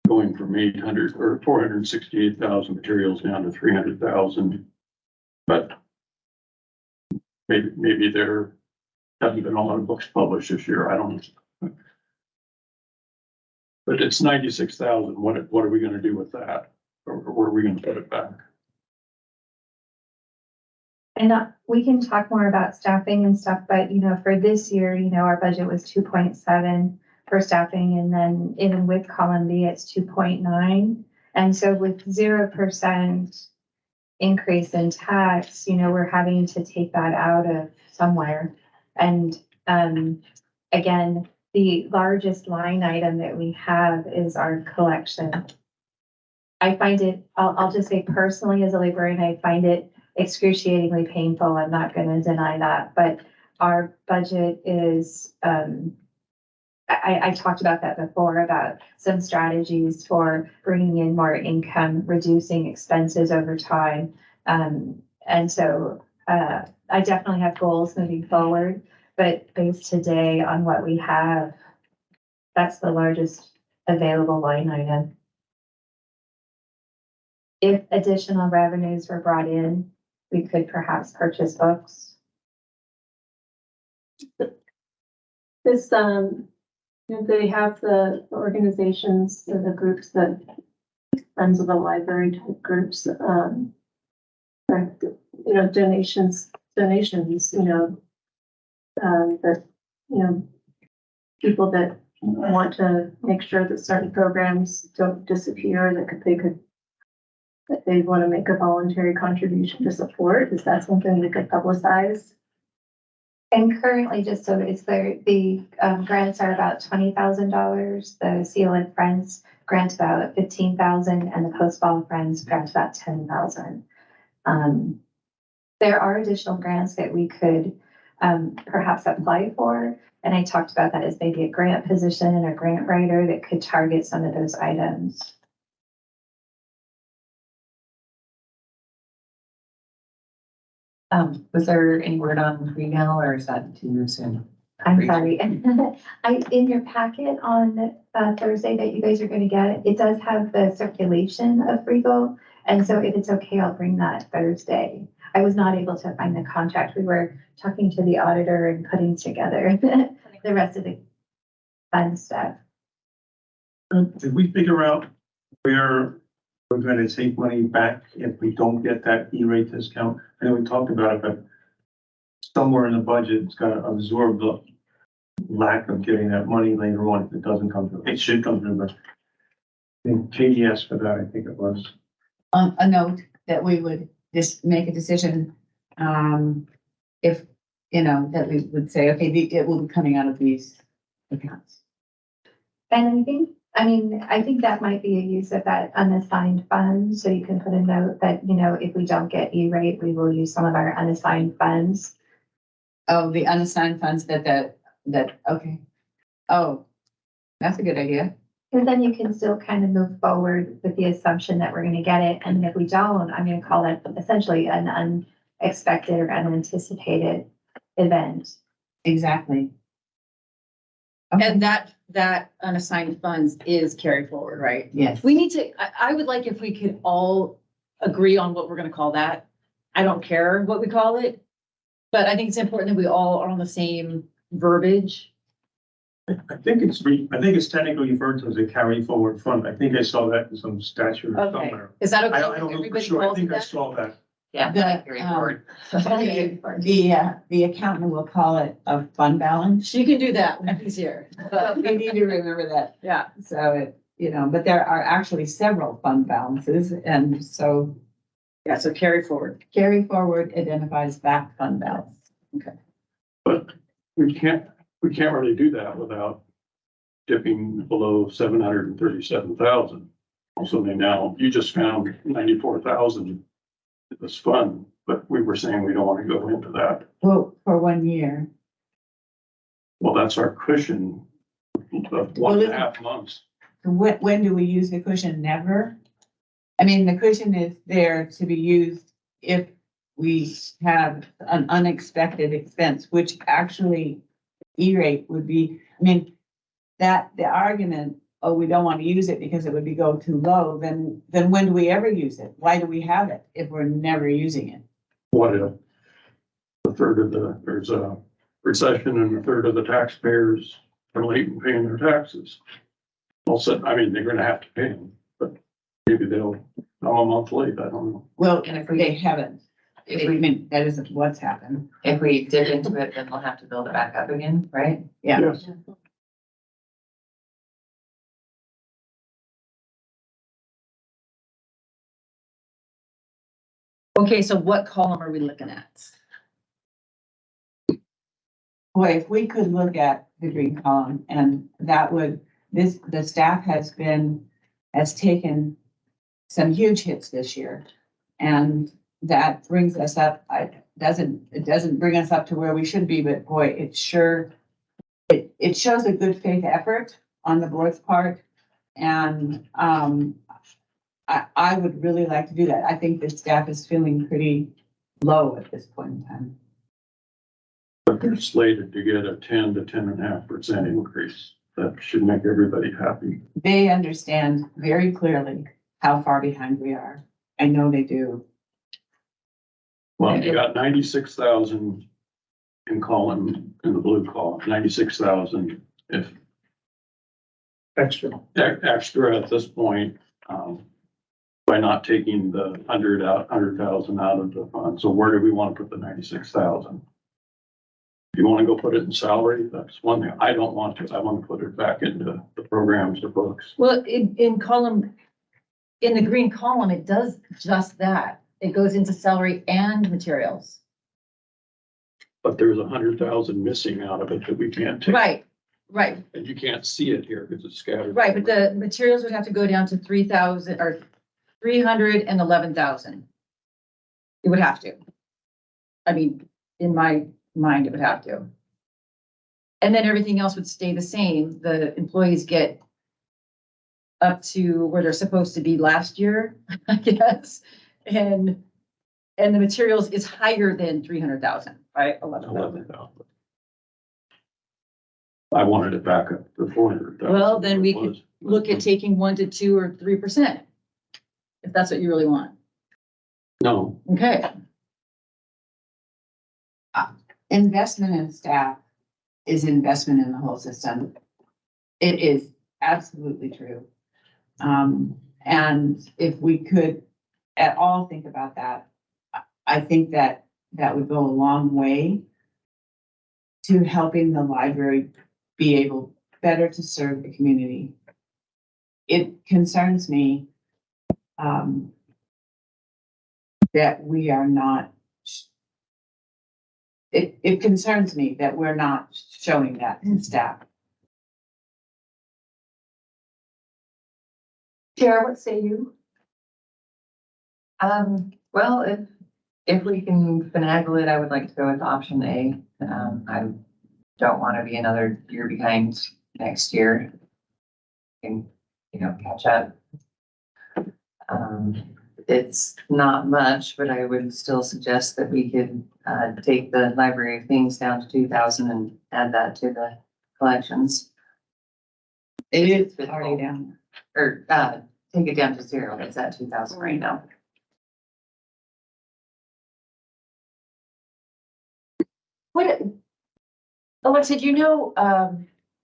going from 800 or 468,000 materials down to 300,000. But maybe there haven't been a lot of books published this year. I don't know. But it's 96,000. What are we going to do with that? Or where are we going to put it back? And we can talk more about staffing and stuff, but you know, for this year, you know, our budget was 2.7 for staffing, and then even with column B, it's 2.9. And so with 0% increase in tax, you know, we're having to take that out of somewhere. And again, the largest line item that we have is our collection. I find it, I'll just say personally as a librarian, I find it excruciatingly painful. I'm not going to deny that, but our budget is, I talked about that before, about some strategies for bringing in more income, reducing expenses over time. And so I definitely have goals moving forward, but based today on what we have, that's the largest available line item. if additional revenues were brought in, we could perhaps purchase books. This, they have the organizations, the groups that, Friends of the Library type groups, donations, that, people that want to make sure that certain programs don't disappear, that they want to make a voluntary contribution to support. Is that something we could publicize? And currently, just so it's clear, the grants are about $20,000. The Seal and Friends grant about $15,000, and the Postball Friends grant about $10,000. There are additional grants that we could perhaps apply for, and I talked about that as maybe a grant position and a grant writer that could target some of those items. Was there any word on Regal, or is that too soon? I'm sorry. In your packet on Thursday that you guys are going to get, it does have the circulation of Regal. And so if it's okay, I'll bring that Thursday. I was not able to find the contract. We were talking to the auditor and putting together the rest of the fun stuff. Did we figure out where we're gonna take money back if we don't get that E-rate discount? I know we talked about it, but somewhere in the budget, it's gotta absorb the lack of getting that money later on if it doesn't come through. It should come through, but I think Katie asked for that, I think it was. A note that we would just make a decision, if, that we would say, okay, it will be coming out of these accounts. And I think that might be a use of that unassigned fund. So you can put a note that, if we don't get E-rate, we will use some of our unassigned funds. Oh, the unassigned funds okay. Oh, that's a good idea. And then you can still kind of move forward with the assumption that we're going to get it. And if we don't, I'm going to call it essentially an unexpected or unanticipated event. Exactly. And that unassigned funds is carried forward, right? Yes. We need to, I would like if we could all agree on what we're gonna call that. I don't care what we call it, but I think it's important that we all are on the same verbiage. I think it's technically referred to as a carry forward fund. I think I saw that in some statute or Okay. somewhere. Is that I okay? don't know for Everybody sure. I calls it think I that? saw that. Yeah. The, Okay. The accountant will call it a fund balance. She can do that when she's here. But we need to remember that. Yeah. So but there are actually several fund balances, and so Yeah, so carry forward. carry forward identifies that fund balance. But we can't really do that without dipping below 737,000. So now you just found 94,000 in this fund, but we were saying we don't want to go into that. Well, for 1 year. Well, that's our cushion of 1.5 months. When do we use the cushion? Never. I mean, the cushion is there to be used if we have an unexpected expense, which actually E-rate would be, that the argument, oh, we don't want to use it because it would go too low, then when do we ever use it? Why do we have it if we're never using it? What if there's a recession and a third of the taxpayers are late in paying their taxes? Also, they're gonna have to pay them, but maybe they'll come a month late, I don't know. Well, And if they haven't. That isn't what's happened. If we dip into it, then we'll have to build it back up again, right? Yeah. Yes. Okay, so what column are we looking at? Boy, if we could look at the green column, and that would, the staff has taken some huge hits this year. And that brings us up, it doesn't bring us up to where we should be, but boy, it shows a good faith effort on the board's part. And, I would really like to do that. I think the staff is feeling pretty low at this point in time. But they're slated to get a 10 to 10.5% increase. That should make everybody happy. They understand very clearly how far behind we are. I know they do. Well, you got 96,000 in column, in the blue column, 96,000 if Extra. extra at this point, by not taking the 100,000 out of the fund. So where do we want to put the 96,000? If you want to go put it in salary, that's one thing. I don't want to. I want to put it back into the programs, the books. Well, in column, in the green column, it does just that. It goes into salary and materials. But there's 100,000 missing out of it that we can't take. Right, right, And you can't see it here because it's scattered. right. But the materials would have to go down to 3,000 or 311,000. It would have to. I mean, in my mind, it would have to. And then everything else would stay the same. The employees get up to where they're supposed to be last year, I guess. And the materials is higher than 300,000, right? 11,000. 11,000. I wanted it back up to 400,000. Well, then we It was. could look at taking 1 to 2 or 3%. If that's what you really want. No, Okay. Investment in staff is investment in the whole system. It is absolutely true. And if we could at all think about that, I think that that would go a long way to helping the library be able better to serve the community. It concerns me that we are not, it concerns me that we're not showing that to staff. Tara, what say you? Well, if we can finagle it, I would like to go with option A. I don't want to be another year behind next year. And, catch up. It's not much, but I would still suggest that we could, take the library of things down to 2,000 and add that to the collections. It is It's already down. Or, take it down to 0. It's at 2,000 right now. What, Alexa, do you know,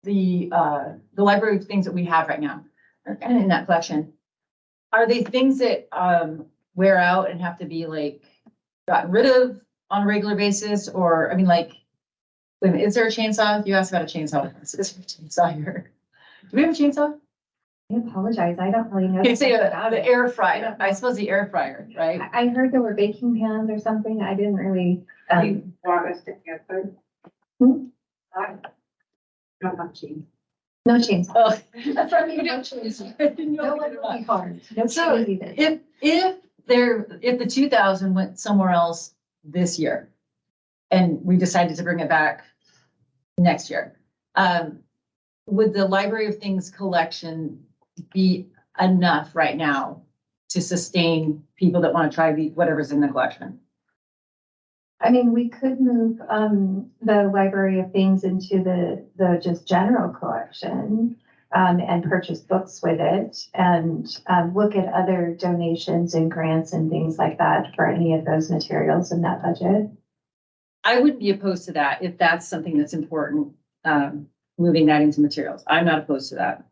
the library of things that we have right now and in that collection? Are they things that, wear out and have to be like gotten rid of on a regular basis? Or, I mean, like, wait a minute, is there a chainsaw? You asked about a chainsaw. Is there a chainsaw here? Do we have a chainsaw? I apologize, I don't really know. You say about the it. air fryer, I suppose the air fryer, right? I heard there were baking pans or something, I didn't really, Want us to answer? Hmm? I don't have cheese. no chainsaw. Oh, that's right, you don't chainsaw. I didn't know No we one did will be not. harmed, no So, chains either. if the 2,000 went somewhere else this year and we decided to bring it back next year, would the Library of Things collection be enough right now to sustain people that want to try whatever's in the collection? I mean, we could move, the library of things into the just general collection, and purchase books with it and, look at other donations and grants and things like that for any of those materials in that budget. I wouldn't be opposed to that if that's something that's important, moving that into materials. I'm not opposed to that.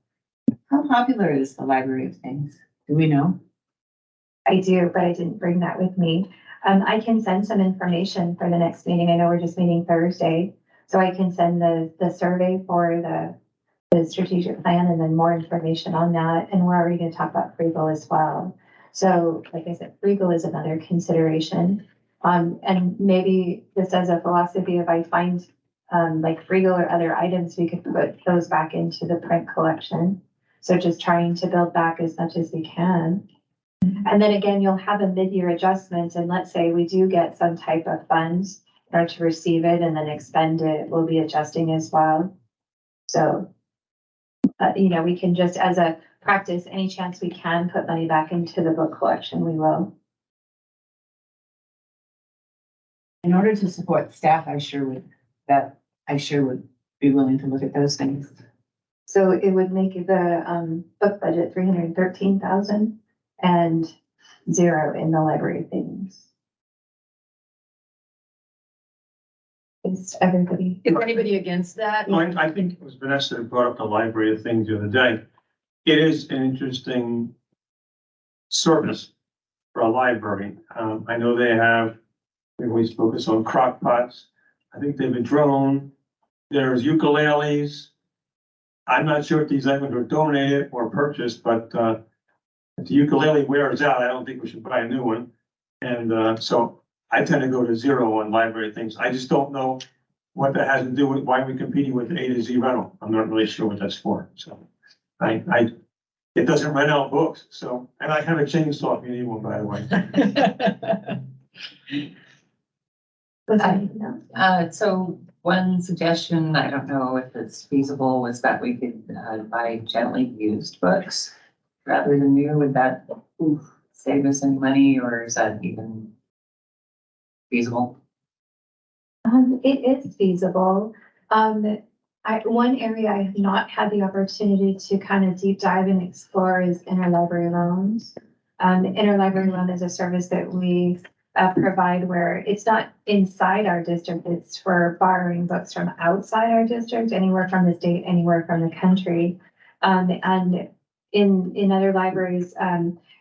How popular is the Library of Things? Do we know? I do, but I didn't bring that with me. I can send some information for the next meeting. I know we're just meeting Thursday, so I can send the survey for the strategic plan and then more information on that. And we're already going to talk about Freegal as well. So like I said, Freegal is another consideration. And maybe just as a philosophy, if I find like Freegal or other items, we could put those back into the print collection. So just trying to build back as much as we can. And then again, you'll have a mid-year adjustment, and let's say we do get some type of funds in order to receive it and then expend it, we'll be adjusting as well. So, we can just, as a practice, any chance we can put money back into the book collection, we will. In order to support staff, I sure would be willing to look at those things. So it would make the book budget 313,000, and zero in the library of things. Is everybody? Is anybody against that? No, I think it was Vanessa that brought up the library of things the other day. It is an interesting service for a library. I know we always focus on crock pots. I think they have a drone. There's ukuleles. I'm not sure if these items were donated or purchased, but if the ukulele wears out, I don't think we should buy a new one. And so I tend to go to zero on library things. I just don't know what that has to do with why we're competing with A to Z rental. I'm not really sure what that's for. So it doesn't rent out books. So, and I have a chainsaw if you need one, by the way. Was there anything else? So one suggestion, I don't know if it's feasible, was that we could buy gently used books rather than new. Would that save us any money, or is that even feasible? It is feasible. One area I have not had the opportunity to kind of deep dive and explore is interlibrary loans. Interlibrary loan is a service that we provide where it's not inside our district, it's for borrowing books from outside our district, anywhere from the state, anywhere from the country. And in other libraries,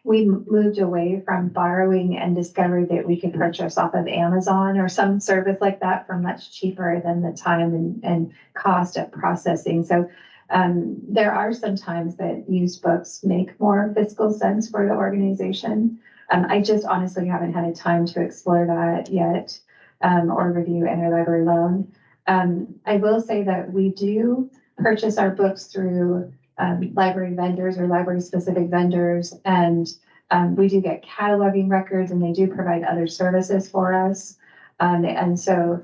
we moved away from borrowing and discovered that we could purchase off of Amazon or some service like that for much cheaper than the time and cost of processing. So there are some times that used books make more fiscal sense for the organization. I just honestly haven't had a time to explore that yet or review interlibrary loan. I will say that we do purchase our books through library vendors or library specific vendors. And we do get cataloging records and they do provide other services for us. And so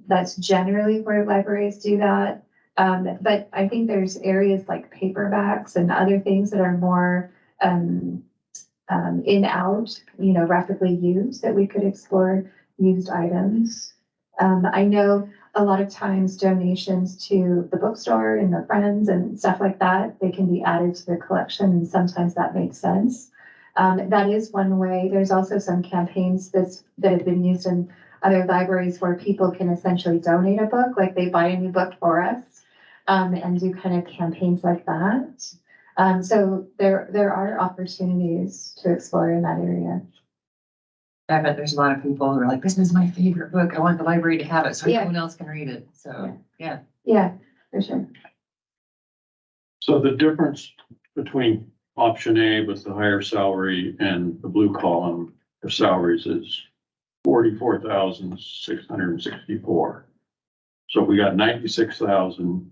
that's generally where libraries do that. But I think there's areas like paperbacks and other things that are more in out, rapidly used that we could explore used items. I know a lot of times donations to the bookstore and the friends and stuff like that, they can be added to the collection and sometimes that makes sense. That is one way. There's also some campaigns that have been used in other libraries where people can essentially donate a book, like they buy a new book for us and do kind of campaigns like that. So there are opportunities to explore in that area. I bet there's a lot of people who are like, this is my favorite book. I want the library to have it so Yeah. everyone else can read it. So, yeah. Yeah, for sure. So the difference between option A with the higher salary and the blue column for salaries is 44,664. So we got 96,000.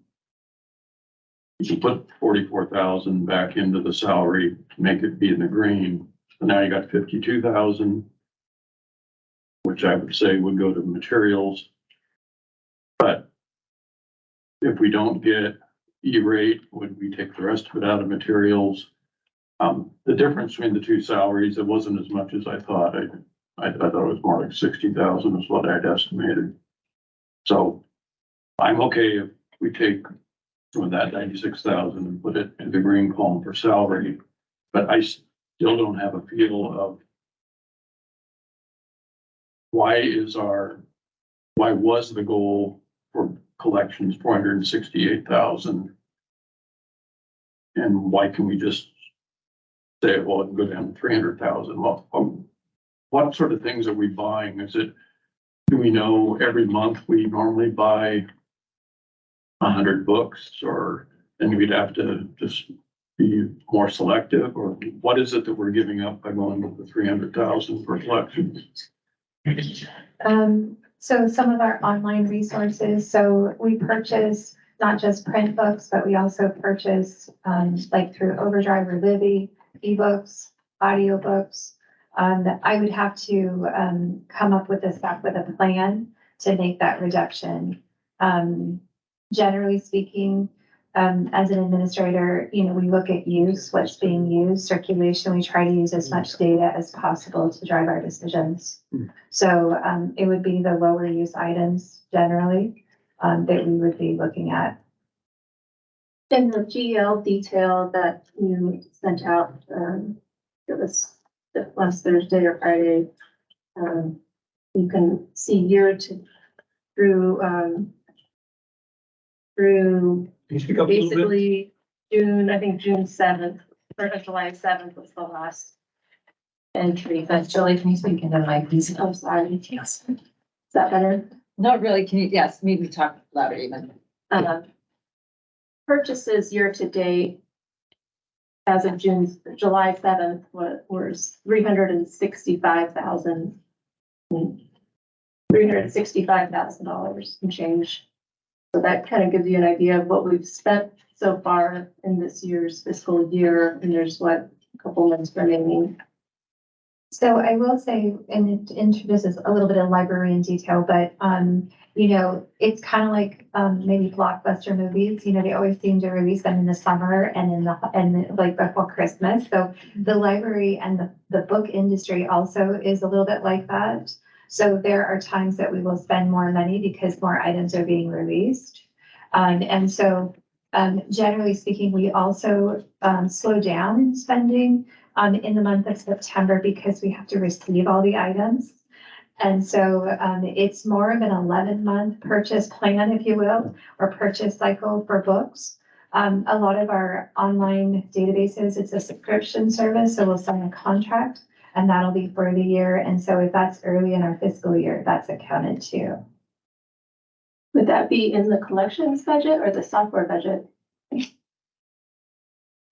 You can put 44,000 back into the salary to make it be in the green. So now you got 52,000, which I would say would go to materials. But if we don't get E-rate, would we take the rest of it out of materials? The difference between the two salaries, it wasn't as much as I thought. I thought it was more like 60,000 is what I'd estimated. So I'm okay if we take some of that 96,000 and put it in the green column for salary, but I still don't have a feel of why was the goal for collections 468,000? And why can we just say, well, it can go down to 300,000? Well, what sort of things are we buying? Do we know every month we normally buy 100 books, or then we'd have to just be more selective, or what is it that we're giving up by going with the 300,000 for collections? So some of our online resources, so we purchase not just print books, but we also purchase like through Overdrive or Libby, ebooks, audiobooks. I would have to come up with a plan to make that reduction. Generally speaking, as an administrator, we look at use, what's being used, circulation. We try to use as much data as possible to drive our decisions. So it would be the lower use items generally that we would be looking at. In the GL detail that you sent out, it was last Thursday or Friday. You can see year to through, through Can you speak up a little bit? basically June, I think June 7th, or July 7th was the last entry, but Julie, can you speak into the mic, please? I'm sorry. Yes. Is that better? Not really, can you, yes, maybe talk louder even. Purchases year to date as of July 7th was $365,000 and change. So that kind of gives you an idea of what we've spent so far in this year's fiscal year, and there's a couple months remaining. So I will say, and this is a little bit of library in detail, but, you know, it's kind of like, maybe blockbuster movies, you know, they always seem to release them in the summer and like before Christmas. So the library and the book industry also is a little bit like that. So there are times that we will spend more money because more items are being released. And so, generally speaking, we also, slow down in spending in the month of September because we have to receive all the items. And so it's more of an 11-month purchase plan, if you will, or purchase cycle for books. A lot of our online databases, it's a subscription service, so we'll sign a contract and that'll be for the year. And so if that's early in our fiscal year, that's accounted too. Would that be in the collections budget or the software budget?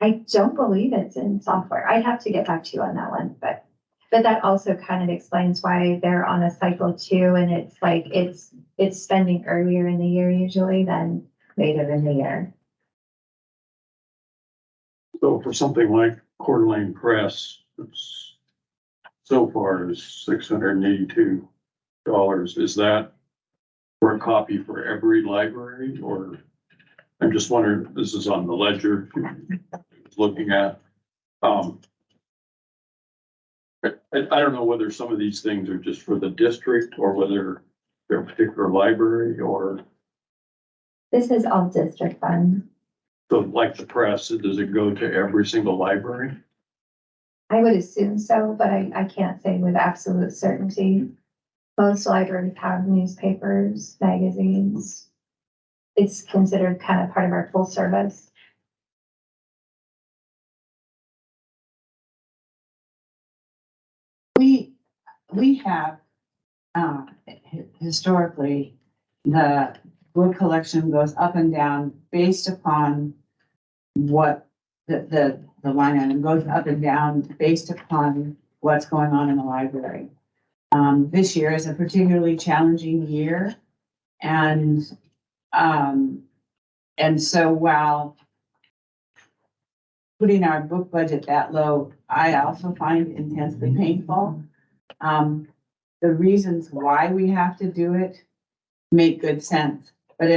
I don't believe it's in software. I'd have to get back to you on that one, but that also kind of explains why they're on a cycle too. And it's like, it's spending earlier in the year usually than later in the year. So for something like Coeur d'Alene Press, it's so far is $682. Is that for a copy for every library, or I'm just wondering, this is on the ledger looking at. I don't know whether some of these things are just for the district or whether they're a particular library, or This is all district fund. so like the press, does it go to every single library? I would assume so, but I can't say with absolute certainty. Most libraries have newspapers, magazines. It's considered kind of part of our full service. We have, historically, the book collection goes up and down based upon what the line item goes up and down based upon what's going on in the library. This year is a particularly challenging year. And so while putting our book budget that low, I also find intensely painful. The reasons why we have to do it make good sense, but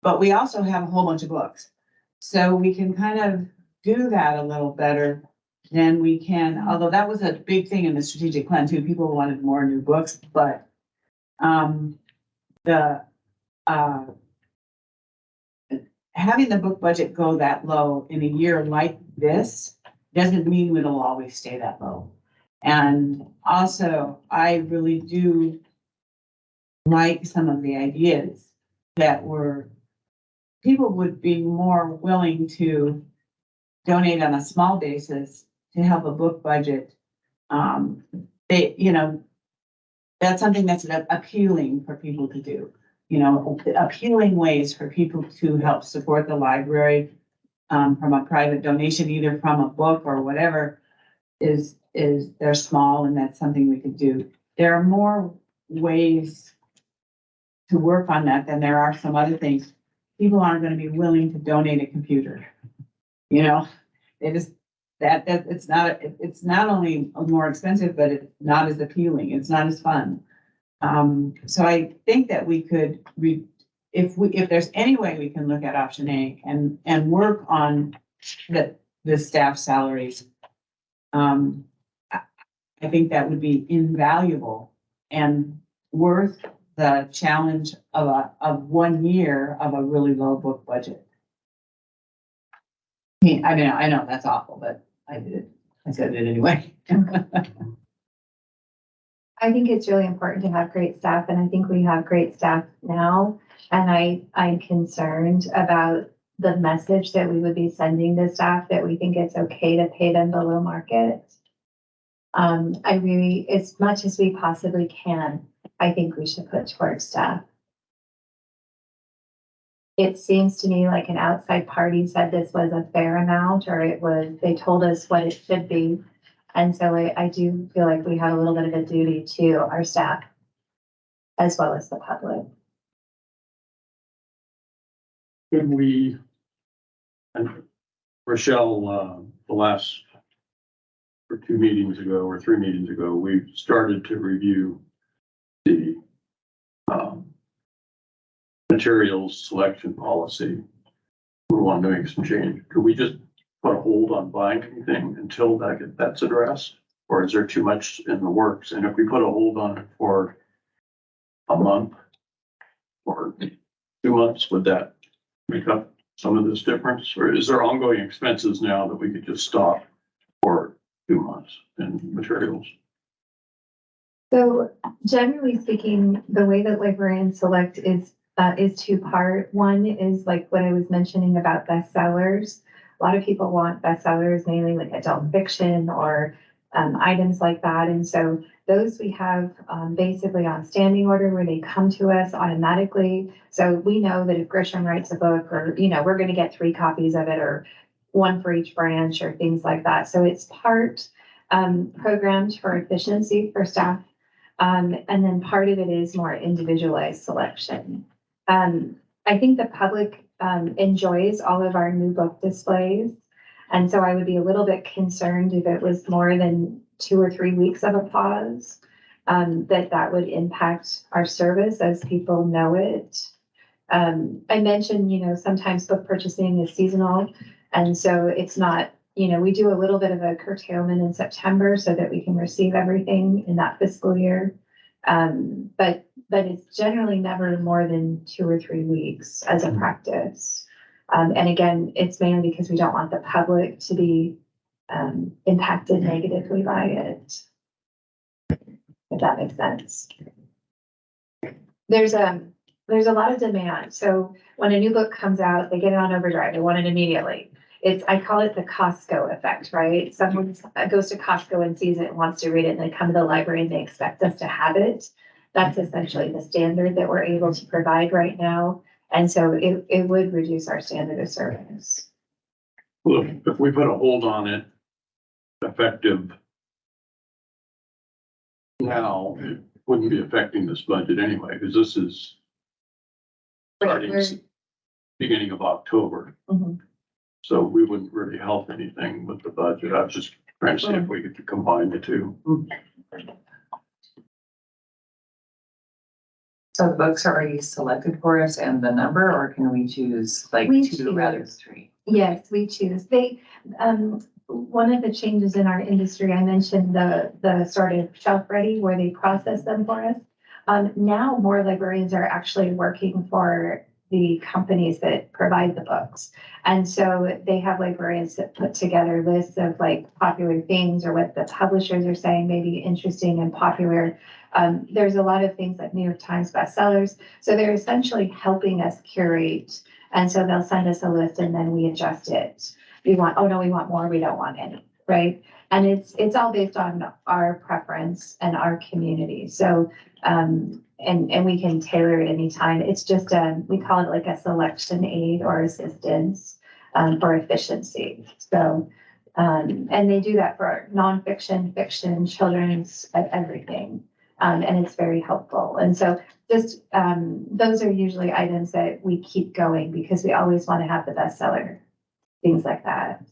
but we also have a whole bunch of books. So we can kind of do that a little better than we can, although that was a big thing in the strategic plan too. People wanted more new books, but having the book budget go that low in a year like this doesn't mean it'll always stay that low. And also, I really do like some of the ideas that people would be more willing to donate on a small basis to help a book budget. That's something that's appealing for people to do. Appealing ways for people to help support the library from a private donation, either from a book or whatever, they're small, and that's something we could do. There are more ways to work on that than there are some other things. People aren't going to be willing to donate a computer. It's not only more expensive, but it's not as appealing. It's not as fun. So I think that we could, if there's any way we can look at option A and work on the staff salaries, I think that would be invaluable and worth the challenge of 1 year of a really low book budget. I know that's awful, but I did it. I said it anyway. I think it's really important to have great staff, and I think we have great staff now. And I'm concerned about the message that we would be sending to staff, that we think it's okay to pay them below market. I really, as much as we possibly can, I think we should put towards staff. It seems to me like an outside party said this was a fair amount, or they told us what it should be. And so I do feel like we have a little bit of a duty to our staff as well as the public. Could we, and Rochelle, the last, or 2 meetings ago or 3 meetings ago, we started to review the materials selection policy. We want to make some change. Could we just put a hold on buying anything until that's addressed? Or is there too much in the works? And if we put a hold on it for a month or 2 months, would that make up some of this difference? Or is there ongoing expenses now that we could just stop for 2 months in materials? So generally speaking, the way that librarians select is 2-part. One is like what I was mentioning about bestsellers. A lot of people want bestsellers, mainly like adult fiction or items like that. And so those we have basically on standing order where they come to us automatically. So we know that if Grisham writes a book, or, we're going to get 3 copies of it, or 1 for each branch, or things like that. So it's part programmed for efficiency for staff. And then part of it is more individualized selection. I think the public enjoys all of our new book displays. And so I would be a little bit concerned if it was more than 2 or 3 weeks of a pause, that would impact our service as people know it. I mentioned, sometimes book purchasing is seasonal. And so it's not, we do a little bit of a curtailment in September so that we can receive everything in that fiscal year. But it's generally never more than 2 or 3 weeks as a practice. And again, it's mainly because we don't want the public to be impacted negatively by it. If that makes sense. There's a lot of demand. So when a new book comes out, they get it on overdrive. They want it immediately. I call it the Costco effect, right? Someone goes to Costco and sees it and wants to read it, and they come to the library and they expect us to have it. That's essentially the standard that we're able to provide right now. And so it would reduce our standard of service. Well, if we put a hold on it, effective now, it wouldn't be affecting this budget anyway, because this is starting beginning of October. Mhm. So we wouldn't really help anything with the budget. I was just trying to see if we could combine the two. So the books are already selected for us and the number, or can we choose like We 2 rather than 3? Yes, we choose. One of the changes in our industry, I mentioned the sort of shelf ready where they process them for us. Now more librarians are actually working for the companies that provide the books. And so they have librarians that put together lists of like popular things or what the publishers are saying may be interesting and popular. There's a lot of things like New York Times bestsellers. So they're essentially helping us curate. And so they'll send us a list and then we adjust it. We want more, we don't want any, right? And it's all based on our preference and our community. So, and we can tailor it anytime. It's just, we call it like a selection aid or assistance for efficiency. So, and they do that for nonfiction, fiction, children's, everything. And it's very helpful. And so just, those are usually items that we keep going because we always want to have the bestseller, things like that.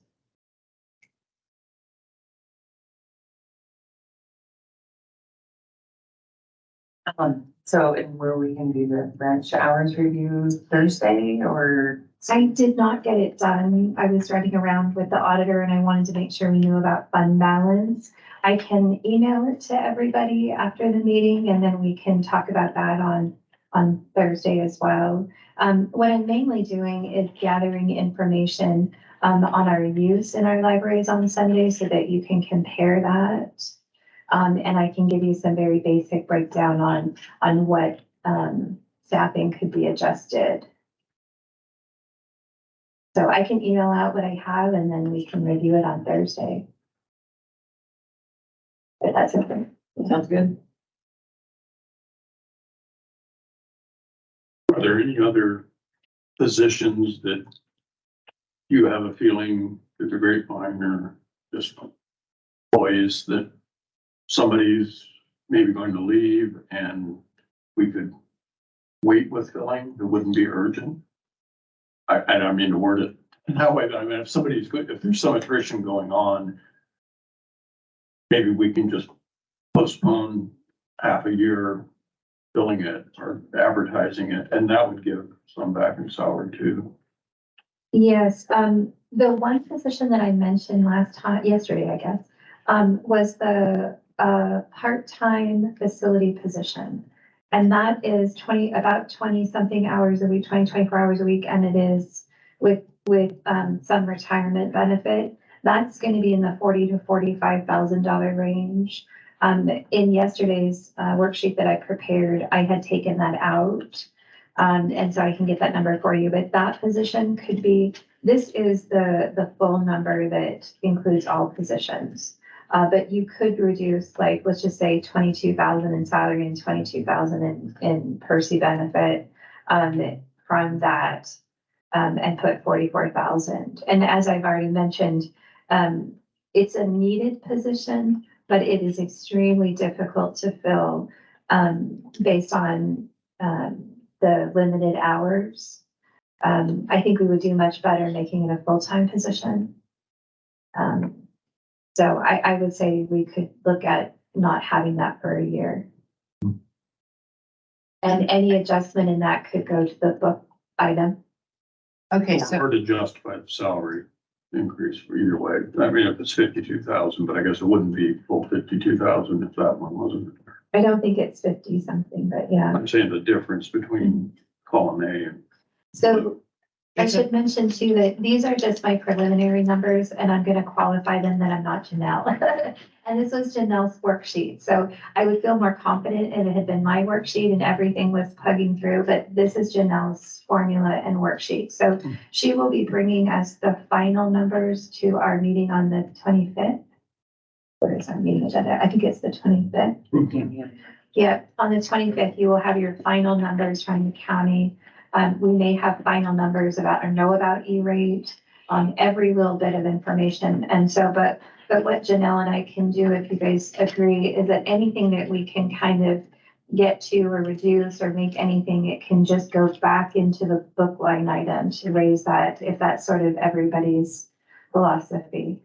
So, and where we can do the branch hours review Thursday, or? I did not get it done. I was running around with the auditor and I wanted to make sure we knew about fund balance. I can email it to everybody after the meeting and then we can talk about that on Thursday as well. What I'm mainly doing is gathering information on our use in our libraries on Sunday so that you can compare that. And I can give you some very basic breakdown on what, staffing could be adjusted. So I can email out what I have and then we can review it on Thursday. But that's okay. Sounds good. Are there any other positions that you have a feeling that the grapevine or just employees that somebody's maybe going to leave and we could wait with filling, it wouldn't be urgent? I don't mean to word it that way, but I mean, if somebody's good, if there's some attrition going on, maybe we can just postpone half a year filling it or advertising it, and that would give some back in salary too. Yes, the one position that I mentioned yesterday, I guess, was the part-time facility position. And that is about 20 something hours a week, 24 hours a week, and it is with some retirement benefit. That's going to be in the $40,000 to $45,000 range. In yesterday's worksheet that I prepared, I had taken that out. And so I can get that number for you, but that position could be, this is the full number that includes all positions. But you could reduce, like, let's just say 22,000 in salary and 22,000 in Percy benefit, from that, and put 44,000. And as I've already mentioned, it's a needed position, but it is extremely difficult to fill, based on, the limited hours. I think we would do much better making it a full-time position. So I would say we could look at not having that for a year. And any adjustment in that could go to the book item. Okay, so, Hard to justify the salary increase for either way. I mean, if it's 52,000, but I guess it wouldn't be full 52,000 if that one wasn't. I don't think it's 50 something, but yeah. I'm saying the difference between column A and. So I should mention too that these are just my preliminary numbers and I'm gonna qualify them that I'm not Janelle. And this was Janelle's worksheet, so I would feel more confident if it had been my worksheet and everything was plugging through, but this is Janelle's formula and worksheet. So she will be bringing us the final numbers to our meeting on the 25th. Where is our meeting agenda? I think it's the 25th. Yeah, on the 25th, you will have your final numbers from the county. We may have final numbers about or know about E-rate on every little bit of information. And so, but what Janelle and I can do, if you guys agree, is that anything that we can kind of get to or reduce or make anything, it can just go back into the book line item to raise that, if that's sort of everybody's philosophy.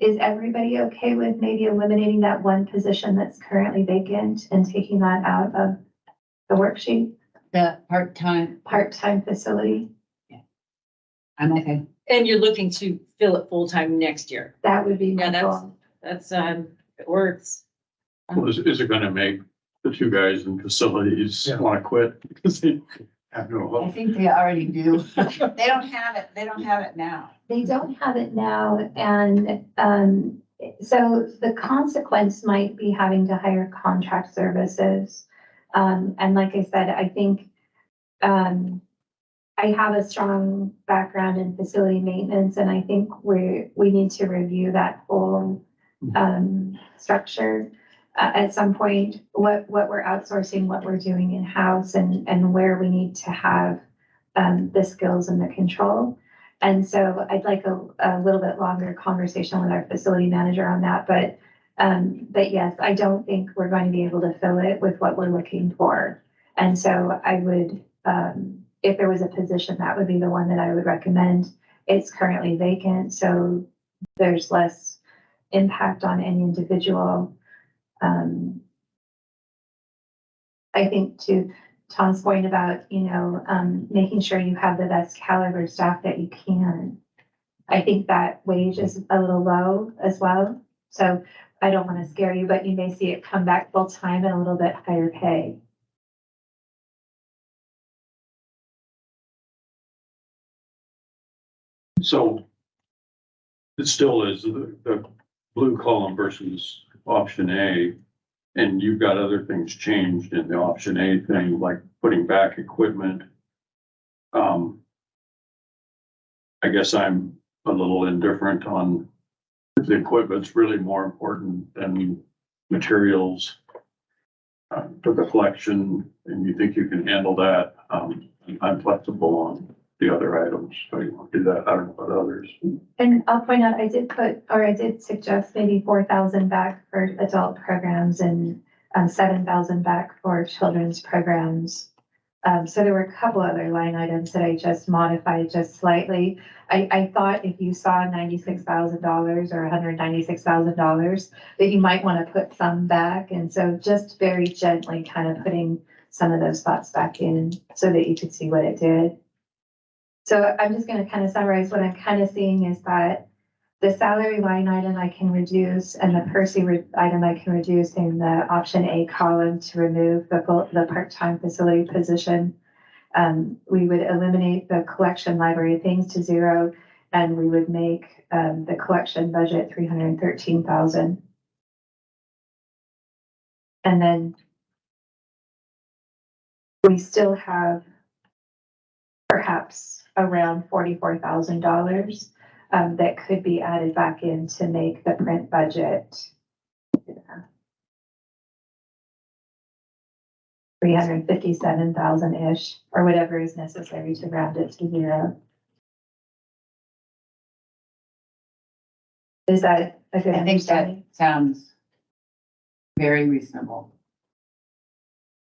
Is everybody okay with maybe eliminating that one position that's currently vacant and taking that out of the worksheet? the part-time, Part-time facility, I'm okay. And you're looking to fill it full-time next year. that would be my Yeah, that's- goal. That's, it works. Well, is it gonna make the two guys in facilities Yeah. wanna quit because they have no I hope? think they already do. They don't have it now. They don't have it now, and, so the consequence might be having to hire contract services. And like I said, I think, I have a strong background in facility maintenance, and I think we need to review that whole, structure. At some point, what we're outsourcing, what we're doing in-house, and where we need to have, the skills and the control. And so I'd like a little bit longer conversation with our facility manager on that, but yes, I don't think we're going to be able to fill it with what we're looking for. And so I would, if there was a position, that would be the one that I would recommend. It's currently vacant, so there's less impact on any individual. I think to Tom's point about, making sure you have the best caliber staff that you can. I think that wage is a little low as well. So I don't want to scare you, but you may see it come back full time at a little bit higher pay. So it still is the blue column versus option A. And you've got other things changed in the option A thing, like putting back equipment. I guess I'm a little indifferent on if the equipment's really more important than materials for the collection, and you think you can handle that. I'm flexible on the other items, so you want to do that. I don't know about others. And I'll point out, I did suggest maybe 4,000 back for adult programs and 7,000 back for children's programs. So there were a couple other line items that I just modified just slightly. I thought if you saw $96,000 or $196,000, that you might want to put some back. And so just very gently kind of putting some of those thoughts back in so that you could see what it did. So I'm just going to kind of summarize what I'm kind of seeing is that the salary line item I can reduce and the Percy item I can reduce in the option A column to remove the part-time facility position. We would eliminate the collection library things to 0, and we would make the collection budget 313,000. And then we still have perhaps around $44,000 that could be added back in to make the print budget 357,000-ish, or whatever is necessary to round it to 0. Is that a good I think that understanding? sounds very reasonable.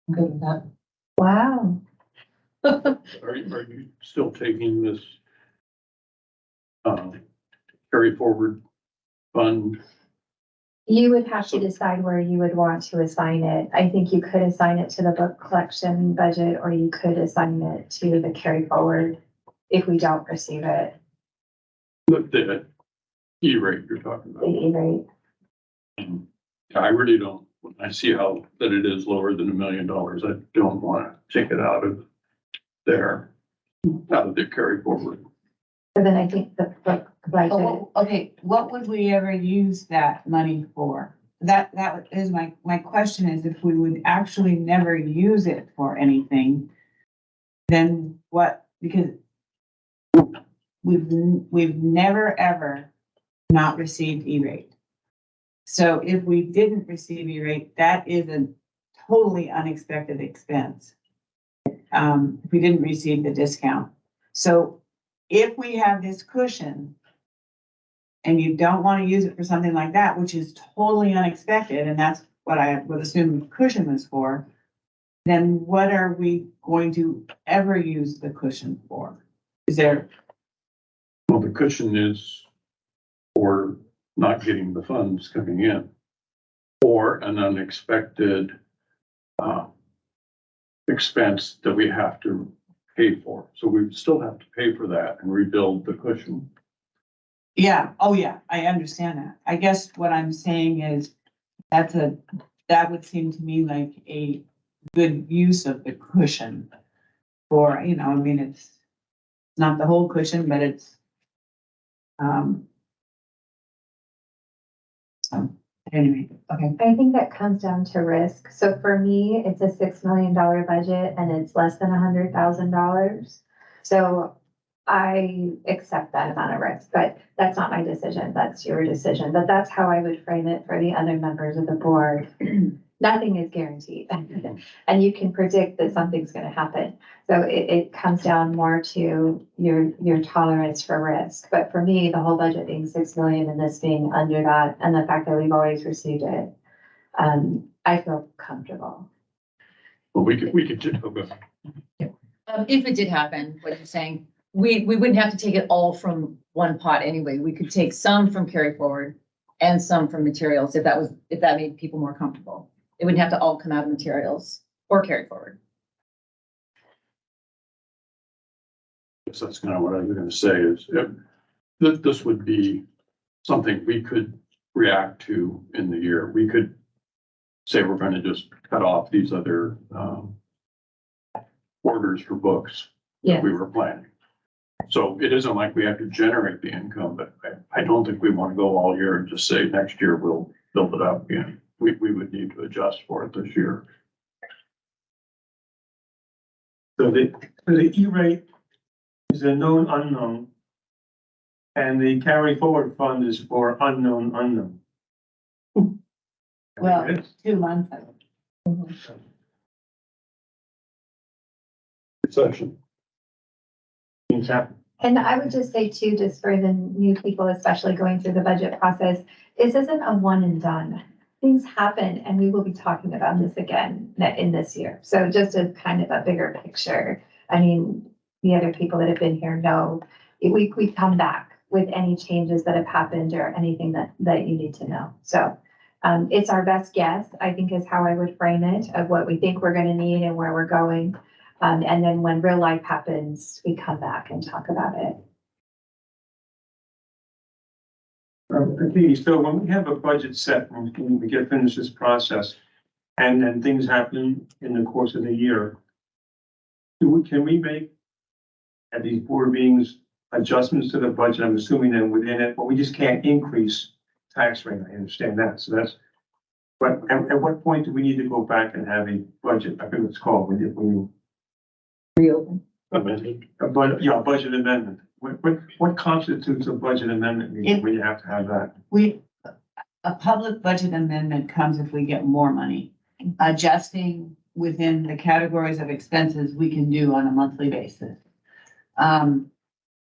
I'm good with that. Wow. Are you still taking this carry forward fund? You would have to So- decide where you would want to assign it. I think you could assign it to the book collection budget, or you could assign it to the carry forward if we don't receive it, The E-rate you're talking the about. E-rate. I really don't, when I see how that it is lower than $1 million, I don't want to take it out of there, out of the carry forward. So then I think the book budget, Okay, what would we ever use that money for? That is my question is if we would actually never use it for anything, then what? Because we've never ever not received E-rate. So if we didn't receive E-rate, that is a totally unexpected expense. If we didn't receive the discount. So if we have this cushion and you don't want to use it for something like that, which is totally unexpected, and that's what I would assume the cushion was for, then what are we going to ever use the cushion for? Is there, Well, the cushion is for not getting the funds coming in or an unexpected expense that we have to pay for. So we still have to pay for that and rebuild the cushion. yeah, oh yeah, I understand that. I guess what I'm saying is that would seem to me like a good use of the cushion for, I mean, it's not the whole cushion, but it's, so anyway, okay. I think that comes down to risk. So for me, it's a $6 million budget and it's less than $100,000. So I accept that amount of risk, but that's not my decision. That's your decision. But that's how I would frame it for the other members of the board. Nothing is guaranteed. And you can predict that something's going to happen. So it comes down more to your tolerance for risk. But for me, the whole budget being 6 million and this being under that, and the fact that we've always received it, I feel comfortable. But we could just, If it did happen, what you're saying, we wouldn't have to take it all from one pot anyway. We could take some from carry forward and some from materials if that made people more comfortable. It wouldn't have to all come out of materials or carry forward. so that's kind of what I was gonna say is this would be something we could react to in the year. We could say we're gonna just cut off these other orders for books that Yes. we were planning. So it isn't like we have to generate the income, but I don't think we want to go all year and just say next year we'll build it up again. We would need to adjust for it this year. So the E-rate is a known unknown. And the carry forward fund is for unknown unknown. Well, It is. 2 months of it. Section. Things happen. And I would just say too, just for the new people, especially going through the budget process, this isn't a one and done. Things happen and we will be talking about this again in this year. So just a kind of a bigger picture. I mean, the other people that have been here know we come back with any changes that have happened or anything that you need to know. So it's our best guess, I think is how I would frame it, of what we think we're gonna need and where we're going. And then when real life happens, we come back and talk about it. Okay, so when we have a budget set, when we get finished this process, and then things happen in the course of the year, can we make at these board meetings adjustments to the budget? I'm assuming that within it, but we just can't increase tax rate. I understand that. So that's, but at what point do we need to go back and have a budget? I think it's called when you Reopen. Amended. a budget amendment. What constitutes a budget amendment meeting when you have to have that? A public budget amendment comes if we get more money. Adjusting within the categories of expenses we can do on a monthly basis. And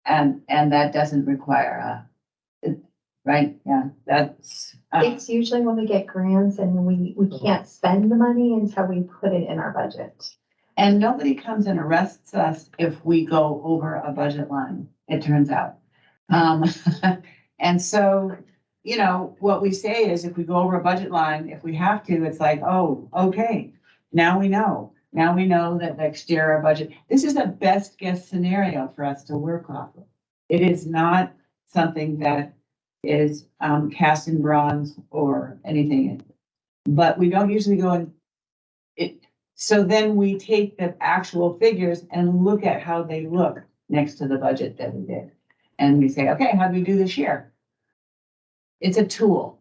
that doesn't require right? Yeah, that's. It's usually when we get grants and we can't spend the money until we put it in our budget. And nobody comes and arrests us if we go over a budget line, it turns out. And so, you know, what we say is if we go over a budget line, if we have to, it's like, oh, okay, now we know. Now we know that next year our budget, this is a best guess scenario for us to work off of. It is not something that is cast in bronze or anything. But we don't usually go in it. So then we take the actual figures and look at how they look next to the budget that we did. And we say, okay, how do we do this year? It's a tool.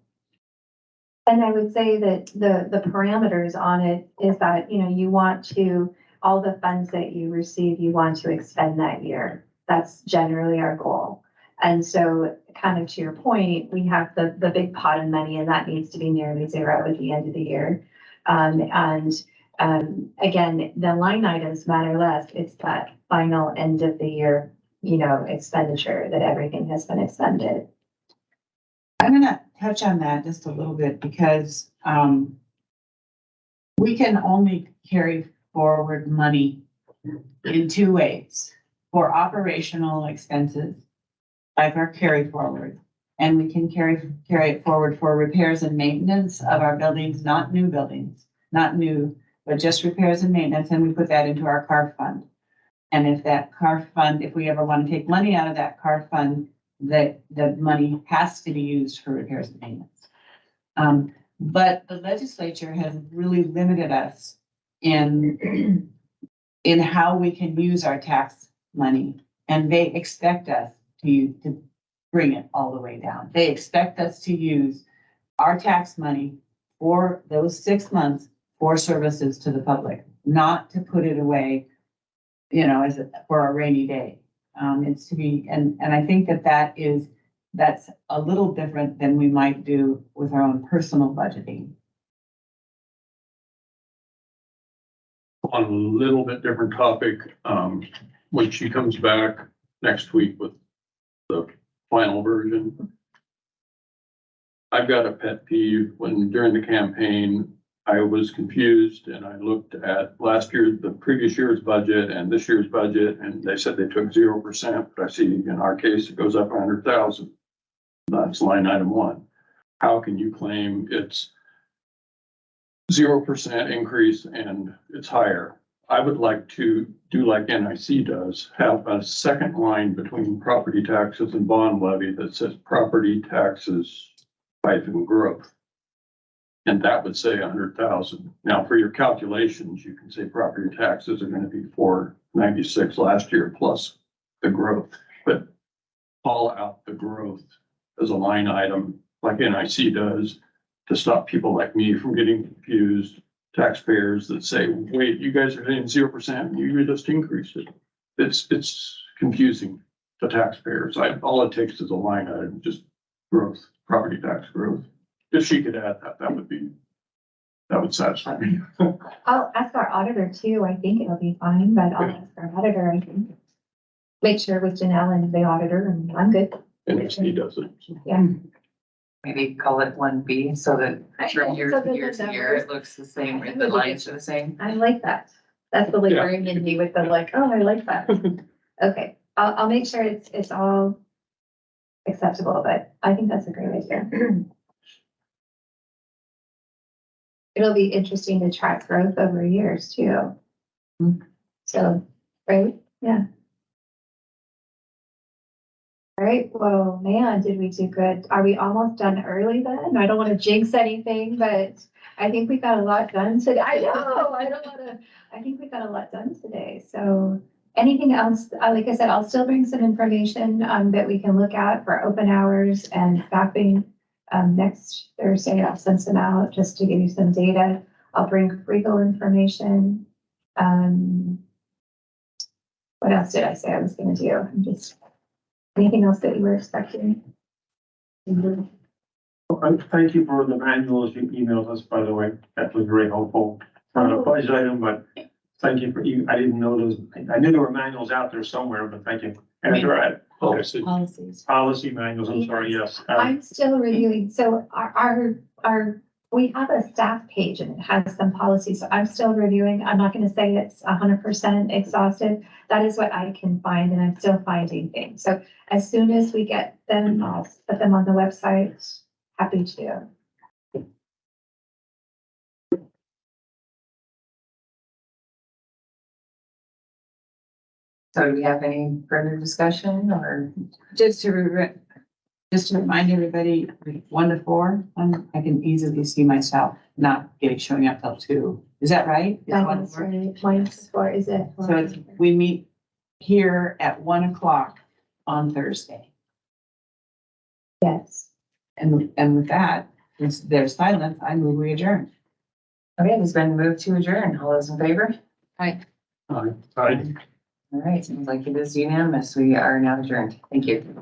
And I would say that the parameters on it is that, you know, you want to, all the funds that you receive, you want to expend that year. That's generally our goal. And so kind of to your point, we have the big pot of money and that needs to be nearly zero at the end of the year. Again, the line items matter less. It's that final end of the year, you know, expenditure that everything has been expended. I'm gonna touch on that just a little bit because we can only carry forward money in 2 ways. For operational expenses, like our carry forward, and we can carry it forward for repairs and maintenance of our buildings, not new buildings, not new, but just repairs and maintenance, and we put that into our CARF fund. And if that CARF fund, if we ever want to take money out of that CARF fund, the money has to be used for repairs and maintenance. But the legislature has really limited us in how we can use our tax money. And they expect us to bring it all the way down. They expect us to use our tax money for those 6 months for services to the public, not to put it away, you know, for a rainy day. It's to be, and I think that's a little different than we might do with our own personal budgeting. On a little bit different topic, when she comes back next week with the final version. I've got a pet peeve when during the campaign, I was confused and I looked at the previous year's budget and this year's budget, and they said they took 0%, but I see in our case, it goes up 100,000. That's line item 1. How can you claim it's 0% increase and it's higher? I would like to do like NIC does, have a second line between property taxes and bond levy that says property taxes hyphen growth. And that would say 100,000. Now for your calculations, you can say property taxes are going to be 496 last year plus the growth, but call out the growth as a line item like NIC does to stop people like me from getting confused. Taxpayers that say, wait, you guys are saying 0%, you just increased it. It's confusing to taxpayers. All it takes is a line item, just growth, property tax growth. If she could add that, that would satisfy me. I'll ask our auditor too. I think it'll be fine, but I'll ask our auditor. I can make sure with Janelle and the auditor, and I'm good. NIC does it. So. Yeah. Maybe call it 1B so that from year So to that year the to year, numbers- it looks the same, and the lines are the same. I like that. That's the Yeah. librarian in me with the like, oh, I like that. Okay, I'll make sure it's all acceptable, but I think that's a great idea. It'll be interesting to track growth over years too. So, right? Yeah. All right, well, man, did we do good? Are we almost done early then? I don't want to jinx anything, but I think we got a lot done today. I know, I think we got a lot done today. So anything else? Like I said, I'll still bring some information that we can look at for open hours and staffing. Next Thursday, I'll send some out just to give you some data. I'll bring legal information. What else did I say I was gonna do? Anything else that you were expecting? Thank you for the manuals you emailed us, by the way. That was very helpful. Not a budget item, but thank you for you. I didn't know those. I knew there were manuals out there somewhere, but thank you. And they're at Policy. Policies. policy manuals. I'm sorry, yes. I'm still reviewing, so we have a staff page and it has some policies, so I'm still reviewing. I'm not gonna say it's 100% exhaustive. That is what I can find, and I'm still finding things. So as soon as we get them, I'll put them on the website. Happy to. So do we have any further discussion or? Just to remind everybody, 1 to 4, I can easily see myself not showing up till 2. Is that right? Is 1 to That's 4? right. Mine's 4, is it? So we meet here at 1 o'clock on Thursday. Yes. And with that, since there's silence, I move we adjourn. Okay, it's been moved to adjourn. All those in favor? Aye. All right, seems like it is unanimous. We are now adjourned. Thank you.